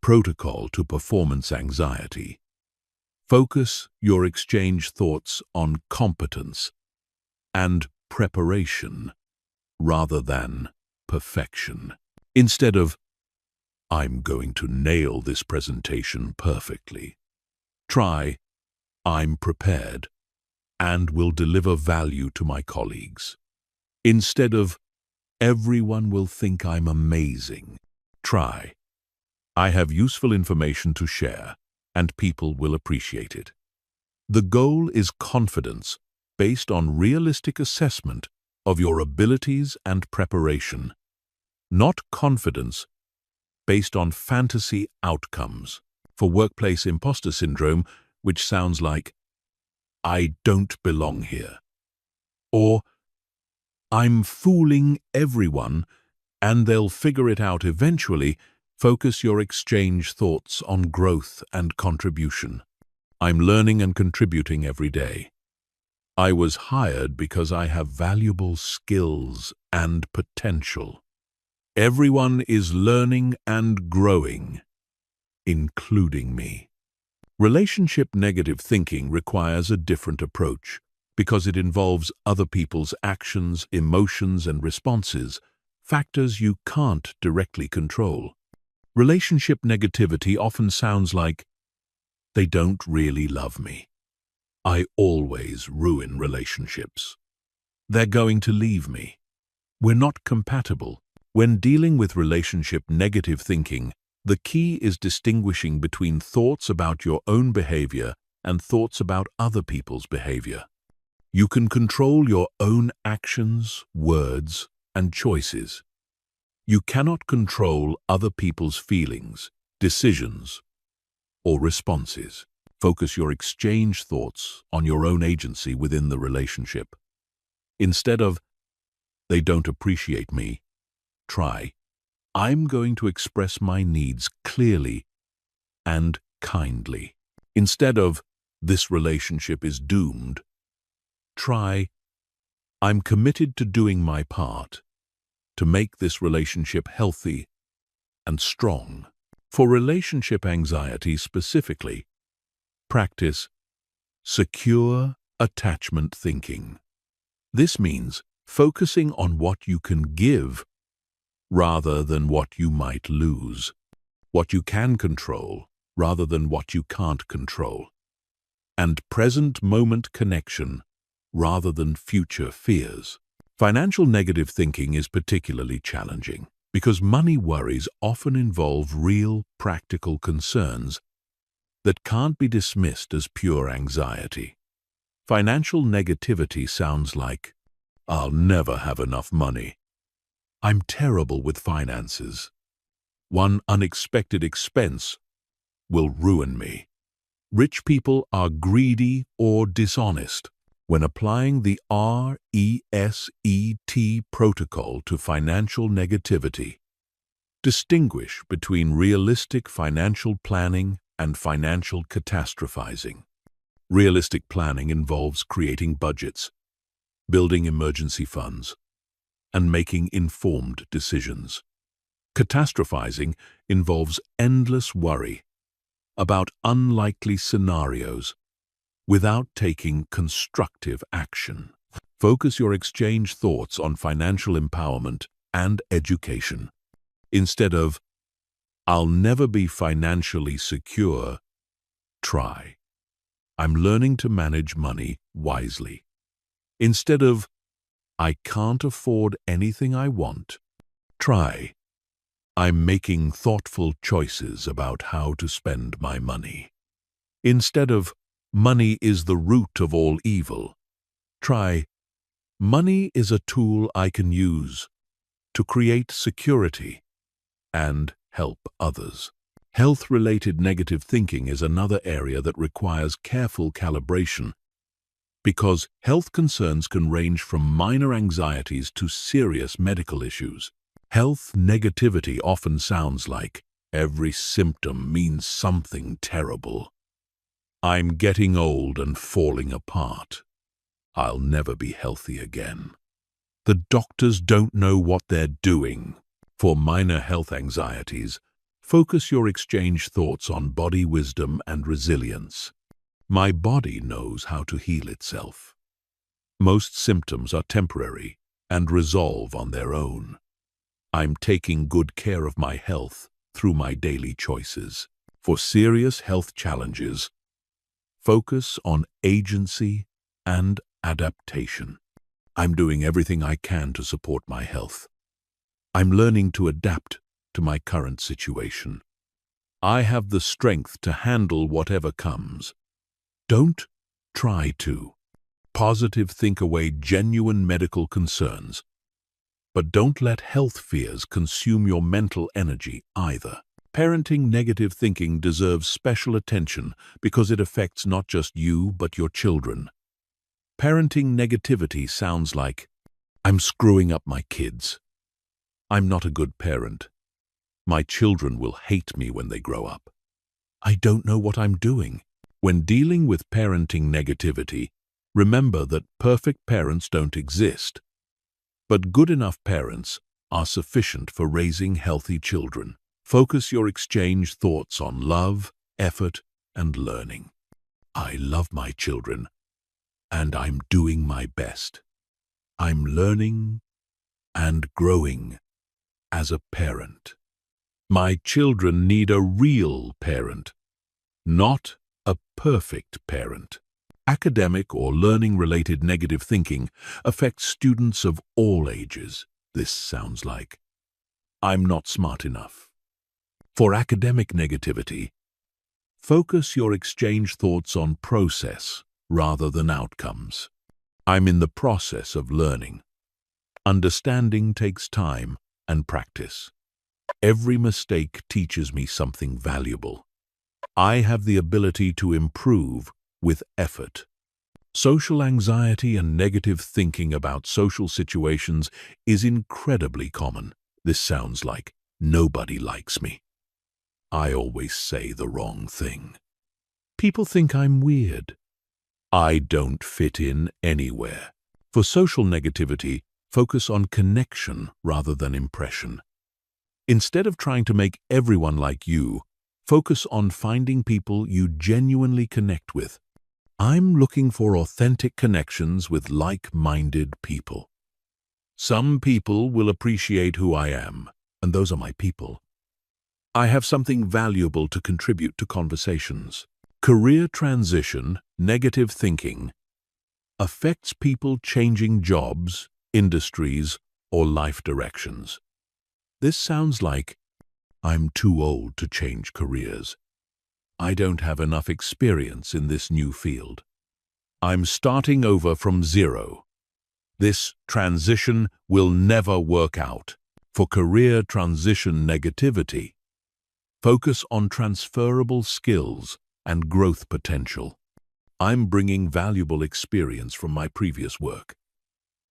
protocol to performance anxiety, focus your exchange thoughts on competence and preparation rather than perfection. Instead of, "I'm going to nail this presentation perfectly," try, "I'm prepared and will deliver value to my colleagues." Instead of, "Everyone will think I'm amazing," try, "I have useful information to share and people will appreciate it." The goal is confidence based on realistic assessment of your abilities and preparation, not confidence based on fantasy outcomes. For workplace imposter syndrome, which sounds like, "I don't belong here," or "I'm fooling everyone and they'll figure it out eventually," focus your exchange thoughts on growth and contribution. "I'm learning and contributing every day. I was hired because I have valuable skills and potential. Everyone is learning and growing, including me." Relationship negative thinking requires a different approach because it involves other people's actions, emotions, and responses, factors you can't directly control. Relationship negativity often sounds like, "They don't really love me. I always ruin relationships. They're going to leave me. We're not compatible." When dealing with relationship negative thinking, The key is distinguishing between thoughts about your own behavior and thoughts about other people's behavior. You can control your own actions, words, and choices. You cannot control other people's feelings, decisions, or responses. Focus your exchange thoughts on your own agency within the relationship. Instead of, "They don't appreciate me," try, "I'm going to express my needs clearly and kindly." Instead of, "This relationship is doomed," try, "I'm committed to doing my part to make this relationship healthy and strong." For relationship anxiety specifically, practice secure attachment thinking. This means focusing on what you can give rather than what you might lose, what you can control rather than what you can't control, and present moment connection rather than future fears. Financial negative thinking is particularly challenging because money worries often involve real, practical concerns that can't be dismissed as pure anxiety. Financial negativity sounds like, "I'll never have enough money. I'm terrible with finances. One unexpected expense will ruin me." Rich people are greedy or dishonest. When applying the RESET protocol to financial negativity, distinguish between realistic financial planning and financial catastrophizing. Realistic planning involves creating budgets, building emergency funds, and making informed decisions. Catastrophizing involves endless worry about unlikely scenarios without taking constructive action. Focus your exchange thoughts on financial empowerment and education. Instead of, "I'll never be financially secure," try, "I'm learning to manage money wisely." Instead of, "I can't afford anything I want," try, "I'm making thoughtful choices about how to spend my money." Instead of, "Money is the root of all evil," try, "Money is a tool I can use to create security and help others." Health-related negative thinking is another area that requires careful calibration because health concerns can range from minor anxieties to serious medical issues. Health negativity often sounds like, "Every symptom means something terrible. I'm getting old and falling apart. I'll never be healthy again. The doctors don't know what they're doing." For minor health anxieties, focus your exchange thoughts on body wisdom and resilience. My body knows how to heal itself. Most symptoms are temporary and resolve on their own. I'm taking good care of my health through my daily choices. For serious health challenges, focus on agency and adaptation. I'm doing everything I can to support my health. I'm learning to adapt to my current situation. I have the strength to handle whatever comes. Don't try to. Positive think away genuine medical concerns, but don't let health fears consume your mental energy either. Parenting negative thinking deserves special attention because it affects not just you, but your children. Parenting negativity sounds like, "I'm screwing up my kids. I'm not a good parent. My children will hate me when they grow up. I don't know what I'm doing." When dealing with parenting negativity, remember that perfect parents don't exist, but good enough parents are sufficient for raising healthy children. Focus your exchange thoughts on love, effort, and learning. I love my children, and I'm doing my best. I'm learning and growing as a parent. My children need a real parent, not a perfect parent. Academic or learning-related negative thinking affects students of all ages. This sounds like, "I'm not smart enough. For academic negativity, focus your exchange thoughts on process rather than outcomes. I'm in the process of learning. Understanding takes time and practice. Every mistake teaches me something valuable. I have the ability to improve with effort. Social anxiety and negative thinking about social situations is incredibly common. This sounds like nobody likes me. I always say the wrong thing. People think I'm weird. I don't fit in anywhere. For social negativity, focus on connection rather than impression. Instead of trying to make everyone like you, focus on finding people you genuinely connect with. I'm looking for authentic connections with like-minded people. Some people will appreciate who I am, and those are my people. I have something valuable to contribute to conversations. Career transition, negative thinking, affects people changing jobs, industries, or life directions. This sounds like, I'm too old to change careers. I don't have enough experience in this new field. I'm starting over from zero. This transition will never work out. For career transition negativity, focus on transferable skills and growth potential. I'm bringing valuable experience from my previous work.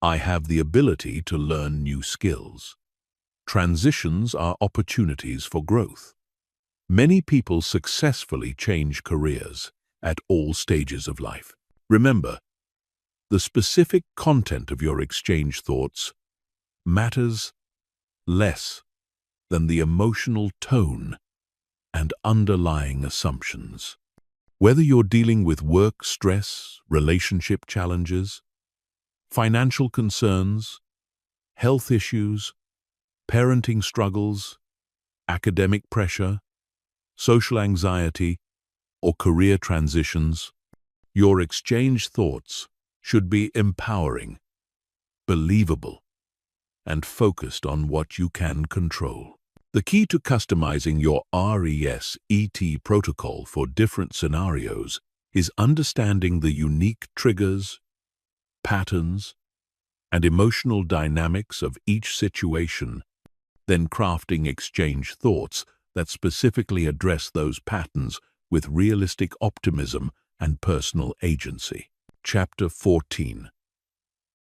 I have the ability to learn new skills. Transitions are opportunities for growth. Many people successfully change careers at all stages of life. Remember, the specific content of your exchange thoughts matters less than the emotional tone and underlying assumptions. Whether you're dealing with work stress, relationship challenges, financial concerns, health issues, parenting struggles, academic pressure, social anxiety, or career transitions, your exchange thoughts should be empowering, believable, and focused on what you can control. The key to customizing your RESET protocol for different scenarios is understanding the unique triggers, patterns, and emotional dynamics of each situation, then crafting exchange thoughts that specifically address those patterns with realistic optimism and personal agency. Chapter 14.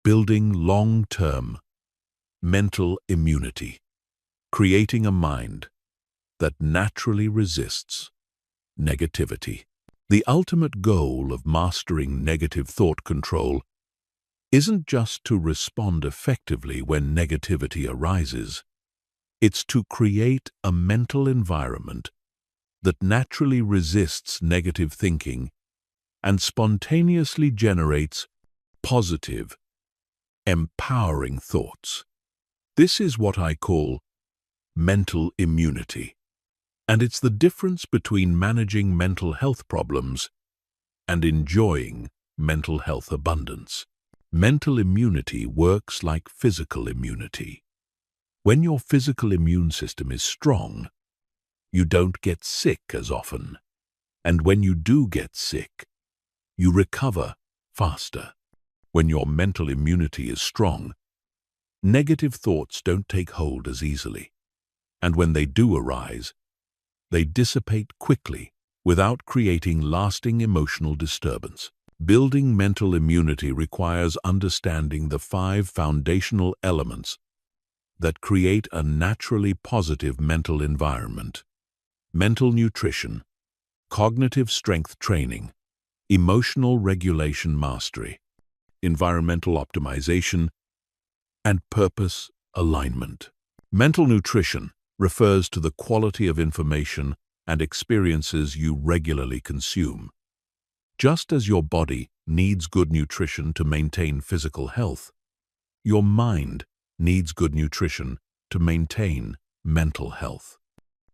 Building long-term mental immunity. Creating a mind that naturally resists negativity. The ultimate goal of mastering negative thought control isn't just to respond effectively when negativity arises. It's to create a mental environment that naturally resists negative thinking and spontaneously generates positive, empowering thoughts. This is what I call mental immunity, and it's the difference between managing mental health problems and enjoying mental health abundance. Mental immunity works like physical immunity. When your physical immune system is strong, you don't get sick as often, and when you do get sick, you recover faster. When your mental immunity is strong, negative thoughts don't take hold as easily, and when they do arise, they dissipate quickly without creating lasting emotional disturbance. Building mental immunity requires understanding the 5 foundational elements that create a naturally positive mental environment: mental nutrition, cognitive strength training, emotional regulation mastery, environmental optimization, and purpose alignment. Mental nutrition refers to the quality of information and experiences you regularly consume. Just as your body needs good nutrition to maintain physical health, your mind needs good nutrition to maintain mental health.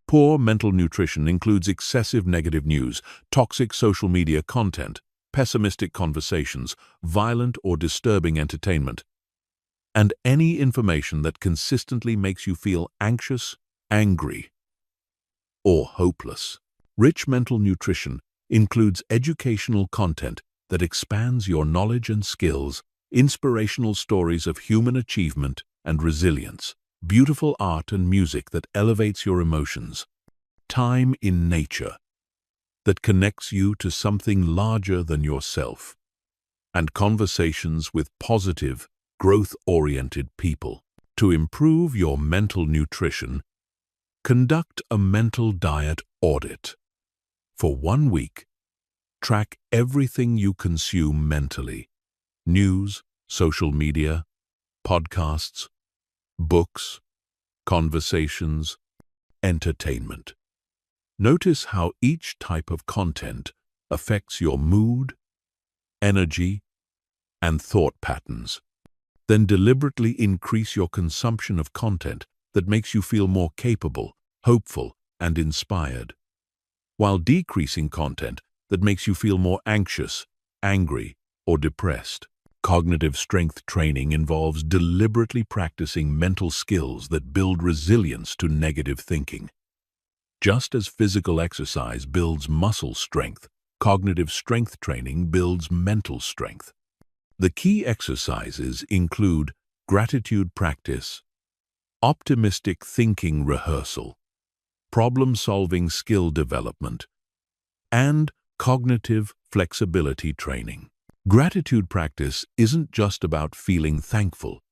Poor mental nutrition includes excessive negative news, toxic social media content, pessimistic conversations, violent or disturbing entertainment, and any information that consistently makes you feel anxious, angry, or hopeless. Rich mental nutrition includes educational content that expands your knowledge and skills, inspirational stories of human achievement and resilience, beautiful art and music that elevates your emotions, time in nature that connects you to something larger than yourself, and conversations with positive, growth-oriented people. To improve your mental nutrition, conduct a mental diet audit. For 1 week, track everything you consume mentally: news, social media, podcasts, books, conversations, entertainment. Notice how each type of content affects your mood, energy, and thought patterns. Then deliberately increase your consumption of content that makes you feel more capable, hopeful, and inspired, while decreasing content that makes you feel more anxious, angry, or depressed. Cognitive strength training involves deliberately practicing mental skills that build resilience to negative thinking. Just as physical exercise builds muscle strength, cognitive strength training builds mental strength. The key exercises include gratitude practice, optimistic thinking rehearsal, problem-solving skill development, and cognitive flexibility training. Gratitude practice isn't just about feeling thankful.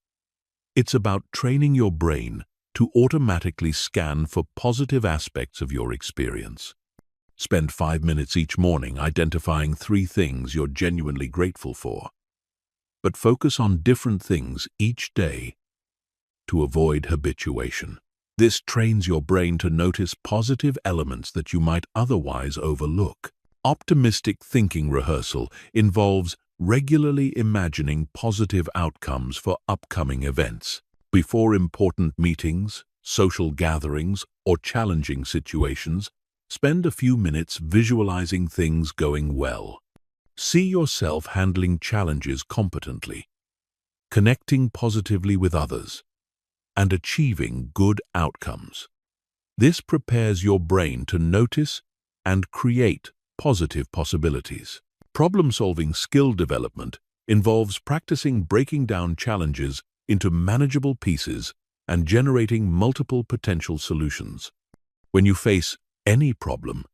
It's about training your brain to automatically scan for positive aspects of your experience. Spend 5 minutes each morning identifying 3 things you're genuinely grateful for, but focus on different things each day to avoid habituation. This trains your brain to notice positive elements that you might otherwise overlook. Optimistic thinking rehearsal involves regularly imagining positive outcomes for upcoming events. Before important meetings, social gatherings, or challenging situations, spend a few minutes visualizing things going well. See yourself handling challenges competently, connecting positively with others, and achieving good outcomes. This prepares your brain to notice and create positive possibilities. Problem-solving skill development involves practicing breaking down challenges into manageable pieces and generating multiple potential solutions. When you face any problem,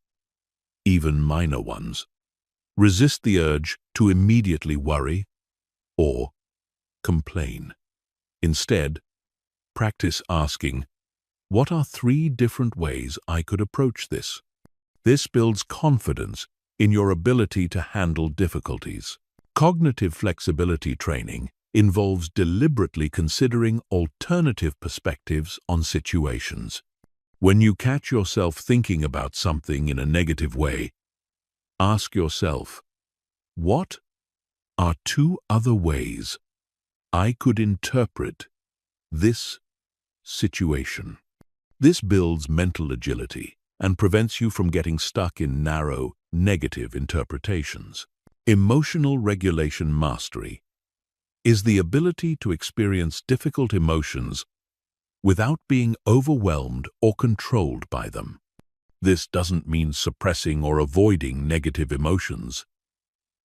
even minor ones, resist the urge to immediately worry or complain. Instead, practice asking, "What are 3 different ways I could approach this?" This builds confidence in your ability to handle difficulties. Cognitive flexibility training involves deliberately considering alternative perspectives on situations. When you catch yourself thinking about something in a negative way, ask yourself, what are 2 other ways I could interpret this situation? This builds mental agility and prevents you from getting stuck in narrow, negative interpretations. Emotional regulation mastery is the ability to experience difficult emotions without being overwhelmed or controlled by them. This doesn't mean suppressing or avoiding negative emotions.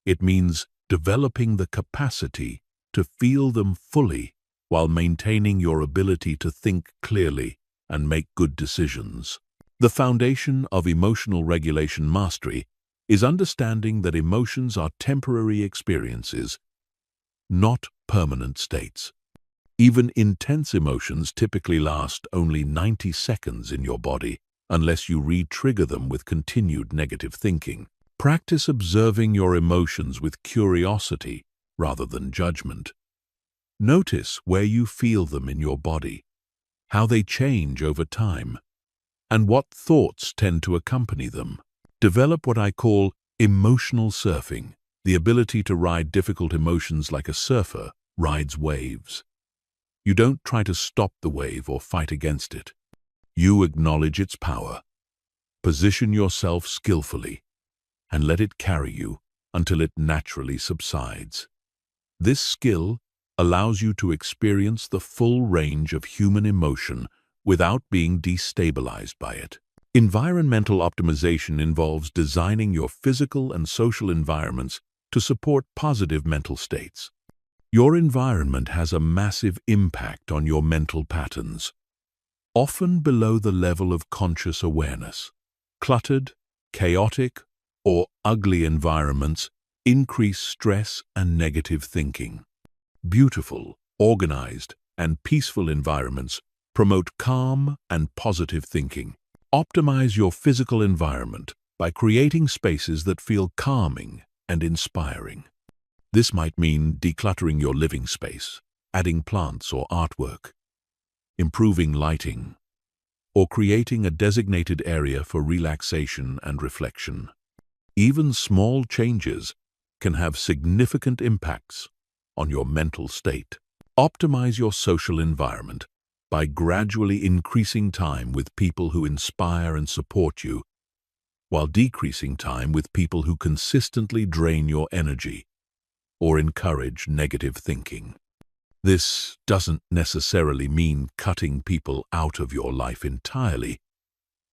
It means developing the capacity to feel them fully while maintaining your ability to think clearly and make good decisions. The foundation of emotional regulation mastery is understanding that emotions are temporary experiences, not permanent states. Even intense emotions typically last only 90 seconds in your body unless you re-trigger them with continued negative thinking. Practice observing your emotions with curiosity rather than judgment. Notice where you feel them in your body, how they change over time, and what thoughts tend to accompany them. Develop what I call emotional surfing, the ability to ride difficult emotions like a surfer rides waves. You don't try to stop the wave or fight against it. You acknowledge its power, position yourself skillfully, and let it carry you until it naturally subsides. This skill allows you to experience the full range of human emotion without being destabilized by it. Environmental optimization involves designing your physical and social environments to support positive mental states. Your environment has a massive impact on your mental patterns, often below the level of conscious awareness. Cluttered, chaotic, or ugly environments increase stress and negative thinking. Beautiful, organized, and peaceful environments promote calm and positive thinking. Optimize your physical environment by creating spaces that feel calming and inspiring. This might mean decluttering your living space, adding plants or artwork, improving lighting, or creating a designated area for relaxation and reflection. Even small changes can have significant impacts on your mental state. Optimize your social environment by gradually increasing time with people who inspire and support you, while decreasing time with people who consistently drain your energy or encourage negative thinking. This doesn't necessarily mean cutting people out of your life entirely,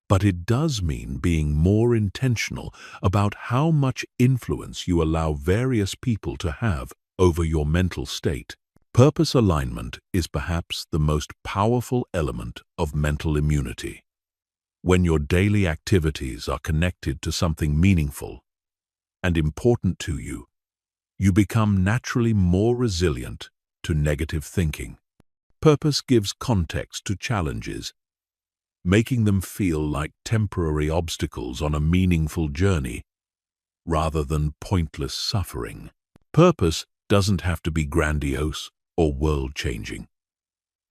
but it does mean being more intentional about how much influence you allow various people to have over your mental state. Purpose alignment is perhaps the most powerful element of mental immunity. When your daily activities are connected to something meaningful and important to you, you become naturally more resilient to negative thinking. Purpose gives context to challenges, making them feel like temporary obstacles on a meaningful journey rather than pointless suffering. Purpose doesn't have to be grandiose or world-changing.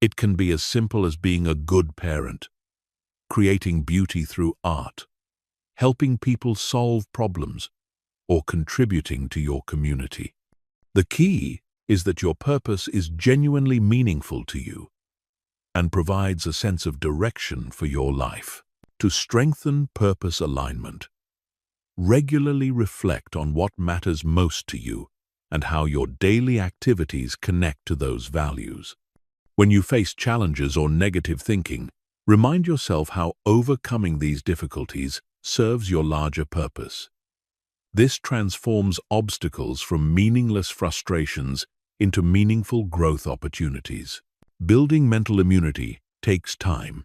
It can be as simple as being a good parent, creating beauty through art, helping people solve problems, or contributing to your community. The key is that your purpose is genuinely meaningful to you and provides a sense of direction for your life. To strengthen purpose alignment, regularly reflect on what matters most to you and how your daily activities connect to those values. When you face challenges or negative thinking, remind yourself how overcoming these difficulties serves your larger purpose. This transforms obstacles from meaningless frustrations into meaningful growth opportunities. Building mental immunity takes time,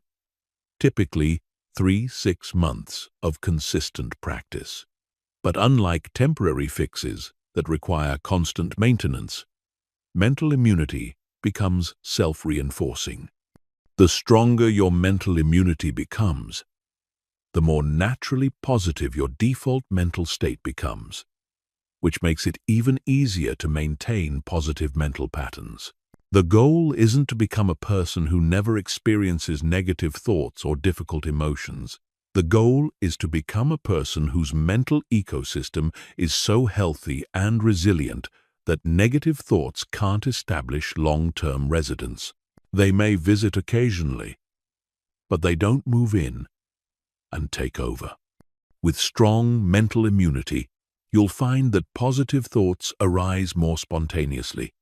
typically 3-6 months of consistent practice. But unlike temporary fixes that require constant maintenance, mental immunity becomes self-reinforcing. The stronger your mental immunity becomes, the more naturally positive your default mental state becomes, which makes it even easier to maintain positive mental patterns. The goal isn't to become a person who never experiences negative thoughts or difficult emotions. The goal is to become a person whose mental ecosystem is so healthy and resilient that negative thoughts can't establish long-term residence. They may visit occasionally, but they don't move in and take over. With strong mental immunity, you'll find that positive thoughts arise more spontaneously.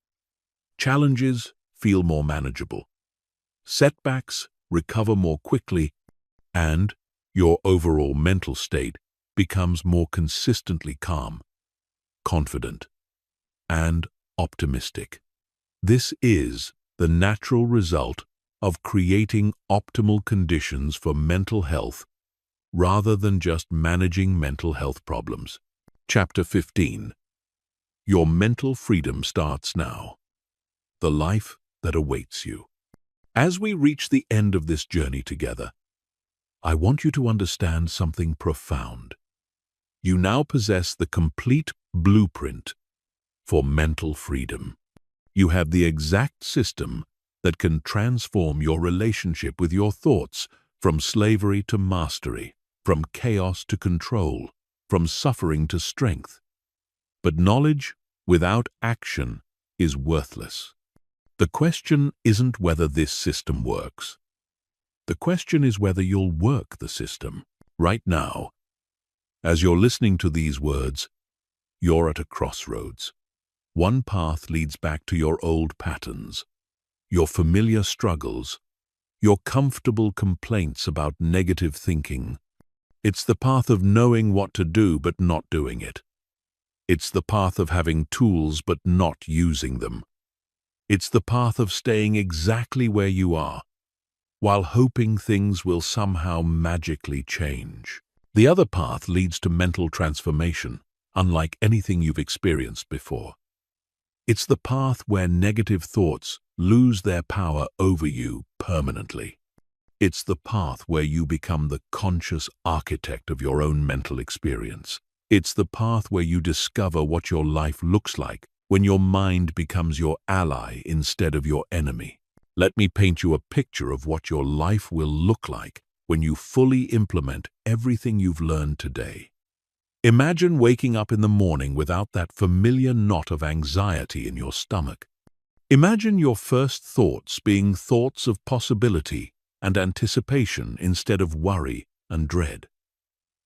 Challenges feel more manageable. Setbacks recover more quickly, and your overall mental state becomes more consistently calm, confident, and optimistic. This is the natural result of creating optimal conditions for mental health rather than just managing mental health problems. Chapter 15. Your mental freedom starts now. The life that awaits you. As we reach the end of this journey together, I want you to understand something profound. You now possess the complete blueprint for mental freedom. You have the exact system that can transform your relationship with your thoughts from slavery to mastery, from chaos to control, from suffering to strength. But knowledge without action is worthless. The question isn't whether this system works. The question is whether you'll work the system. Right now, as you're listening to these words, you're at a crossroads. One path leads back to your old patterns, your familiar struggles, your comfortable complaints about negative thinking, It's the path of knowing what to do but not doing it. It's the path of having tools but not using them. It's the path of staying exactly where you are, while hoping things will somehow magically change. The other path leads to mental transformation, unlike anything you've experienced before. It's the path where negative thoughts lose their power over you permanently. It's the path where you become the conscious architect of your own mental experience. It's the path where you discover what your life looks like when your mind becomes your ally instead of your enemy. Let me paint you a picture of what your life will look like when you fully implement everything you've learned today. Imagine waking up in the morning without that familiar knot of anxiety in your stomach. Imagine your first thoughts being thoughts of possibility and anticipation instead of worry and dread.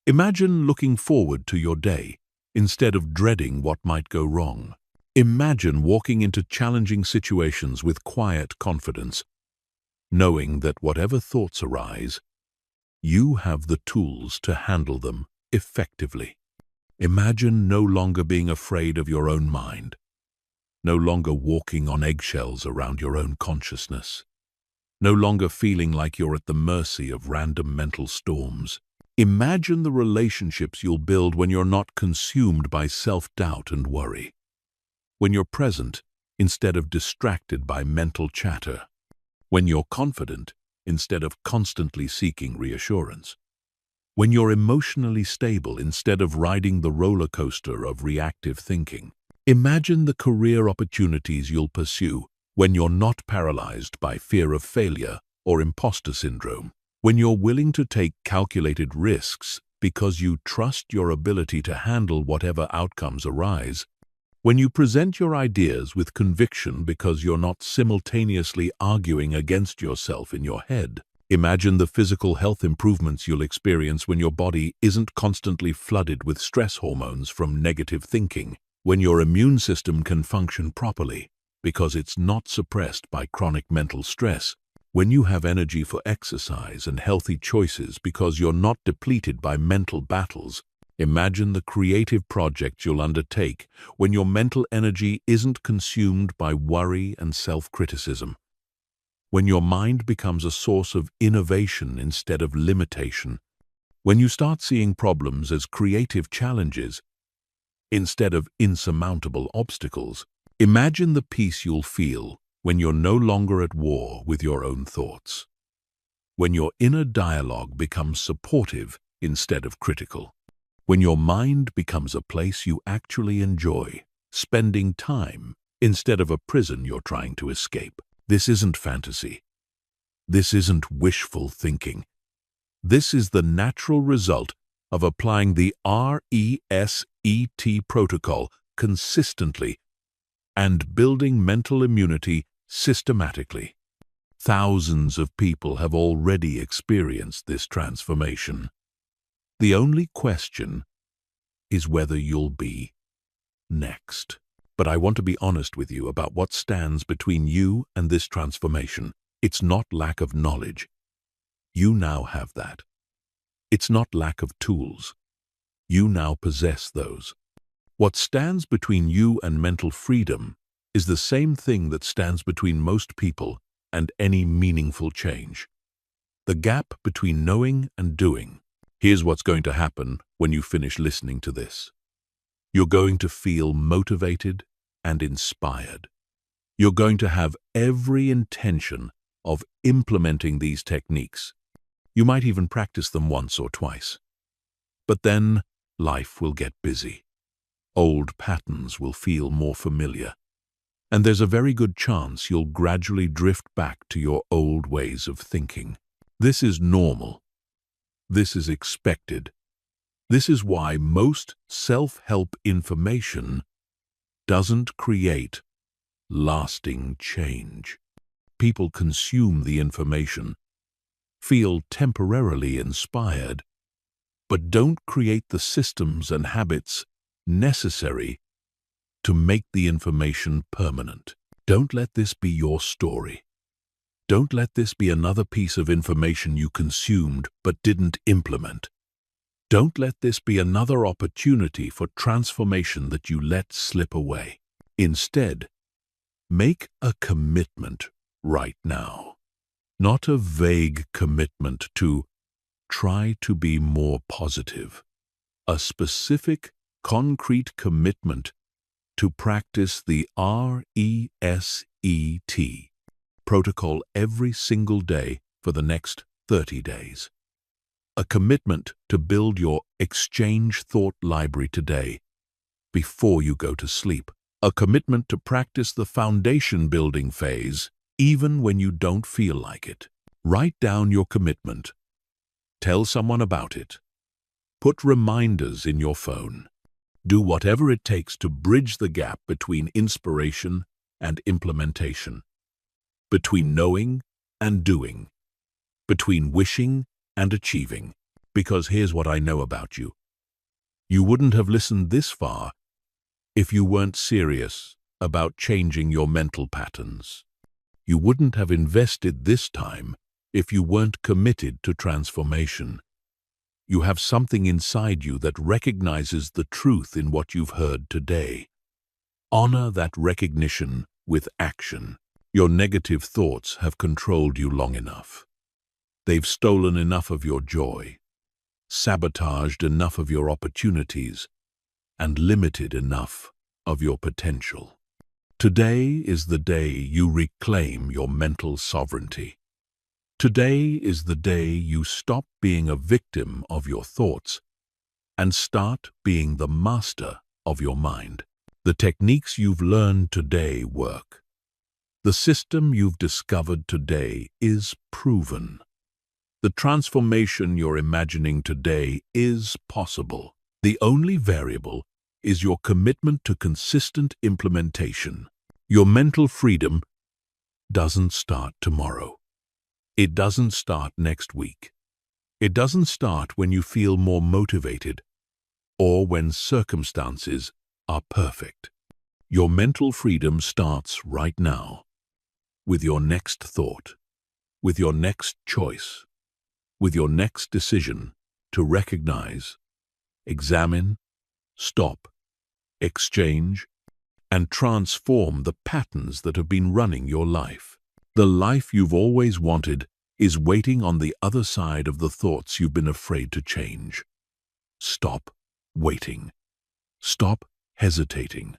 Imagine looking forward to your day instead of dreading what might go wrong. Imagine walking into challenging situations with quiet confidence, knowing that whatever thoughts arise, you have the tools to handle them effectively. Imagine no longer being afraid of your own mind, no longer walking on eggshells around your own consciousness, no longer feeling like you're at the mercy of random mental storms. Imagine the relationships you'll build when you're not consumed by self-doubt and worry, when you're present instead of distracted by mental chatter, when you're confident instead of constantly seeking reassurance, when you're emotionally stable instead of riding the roller coaster of reactive thinking. Imagine the career opportunities you'll pursue when you're not paralyzed by fear of failure or imposter syndrome, when you're willing to take calculated risks because you trust your ability to handle whatever outcomes arise, when you present your ideas with conviction because you're not simultaneously arguing against yourself in your head. Imagine the physical health improvements you'll experience when your body isn't constantly flooded with stress hormones from negative thinking, when your immune system can function properly because it's not suppressed by chronic mental stress, when you have energy for exercise and healthy choices because you're not depleted by mental battles. Imagine the creative projects you'll undertake when your mental energy isn't consumed by worry and self-criticism, when your mind becomes a source of innovation instead of limitation, when you start seeing problems as creative challenges instead of insurmountable obstacles. Imagine the peace you'll feel when you're no longer at war with your own thoughts, when your inner dialogue becomes supportive instead of critical, when your mind becomes a place you actually enjoy, spending time instead of a prison you're trying to escape. This isn't fantasy. This isn't wishful thinking. This is the natural result of applying the RESET protocol consistently and building mental immunity systematically. Thousands of people have already experienced this transformation. The only question is whether you'll be next. But I want to be honest with you about what stands between you and this transformation. It's not lack of knowledge. You now have that. It's not lack of tools. You now possess those. What stands between you and mental freedom is the same thing that stands between most people and any meaningful change. The gap between knowing and doing. Here's what's going to happen when you finish listening to this. You're going to feel motivated and inspired. You're going to have every intention of implementing these techniques. You might even practice them once or twice. But then life will get busy. Old patterns will feel more familiar. And there's a very good chance you'll gradually drift back to your old ways of thinking. This is normal. This is expected. This is why most self-help information doesn't create lasting change. People consume the information, feel temporarily inspired, but don't create the systems and habits necessary to make the information permanent. Don't let this be your story. Don't let this be another piece of information you consumed but didn't implement. Don't let this be another opportunity for transformation that you let slip away. Instead, make a commitment right now. Not a vague commitment to try to be more positive. A specific, concrete commitment to practice the RESET protocol every single day for the next 30 days. A commitment to build your exchange thought library today before you go to sleep. A commitment to practice the foundation building phase even when you don't feel like it. Write down your commitment. Tell someone about it. Put reminders in your phone. Do whatever it takes to bridge the gap between inspiration and implementation, between knowing and doing, between wishing and achieving. Because here's what I know about you. You wouldn't have listened this far if you weren't serious about changing your mental patterns. You wouldn't have invested this time if you weren't committed to transformation. You have something inside you that recognizes the truth in what you've heard today. Honor that recognition with action. Your negative thoughts have controlled you long enough. They've stolen enough of your joy, sabotaged enough of your opportunities, and limited enough of your potential. Today is the day you reclaim your mental sovereignty. Today is the day you stop being a victim of your thoughts and start being the master of your mind. The techniques you've learned today work. The system you've discovered today is proven. The transformation you're imagining today is possible. The only variable is your commitment to consistent implementation. Your mental freedom doesn't start tomorrow. It doesn't start next week. It doesn't start when you feel more motivated or when circumstances are perfect. Your mental freedom starts right now, with your next thought, with your next choice, with your next decision to recognize, examine, stop, exchange, and transform the patterns that have been running your life. The life you've always wanted is waiting on the other side of the thoughts you've been afraid to change. Stop waiting. Stop hesitating.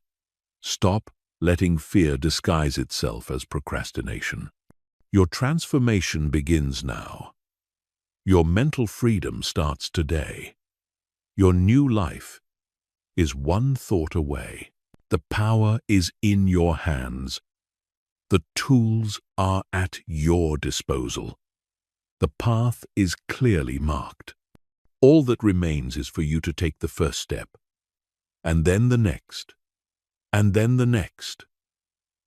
Stop letting fear disguise itself as procrastination. Your transformation begins now. Your mental freedom starts today. Your new life is one thought away. The power is in your hands. The tools are at your disposal. The path is clearly marked. All that remains is for you to take the first step, and then the next, and then the next,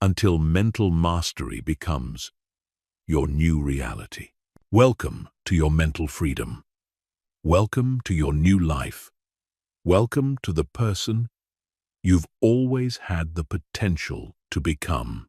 until mental mastery becomes your new reality. Welcome to your mental freedom. Welcome to your new life. Welcome to the person you've always had the potential to become.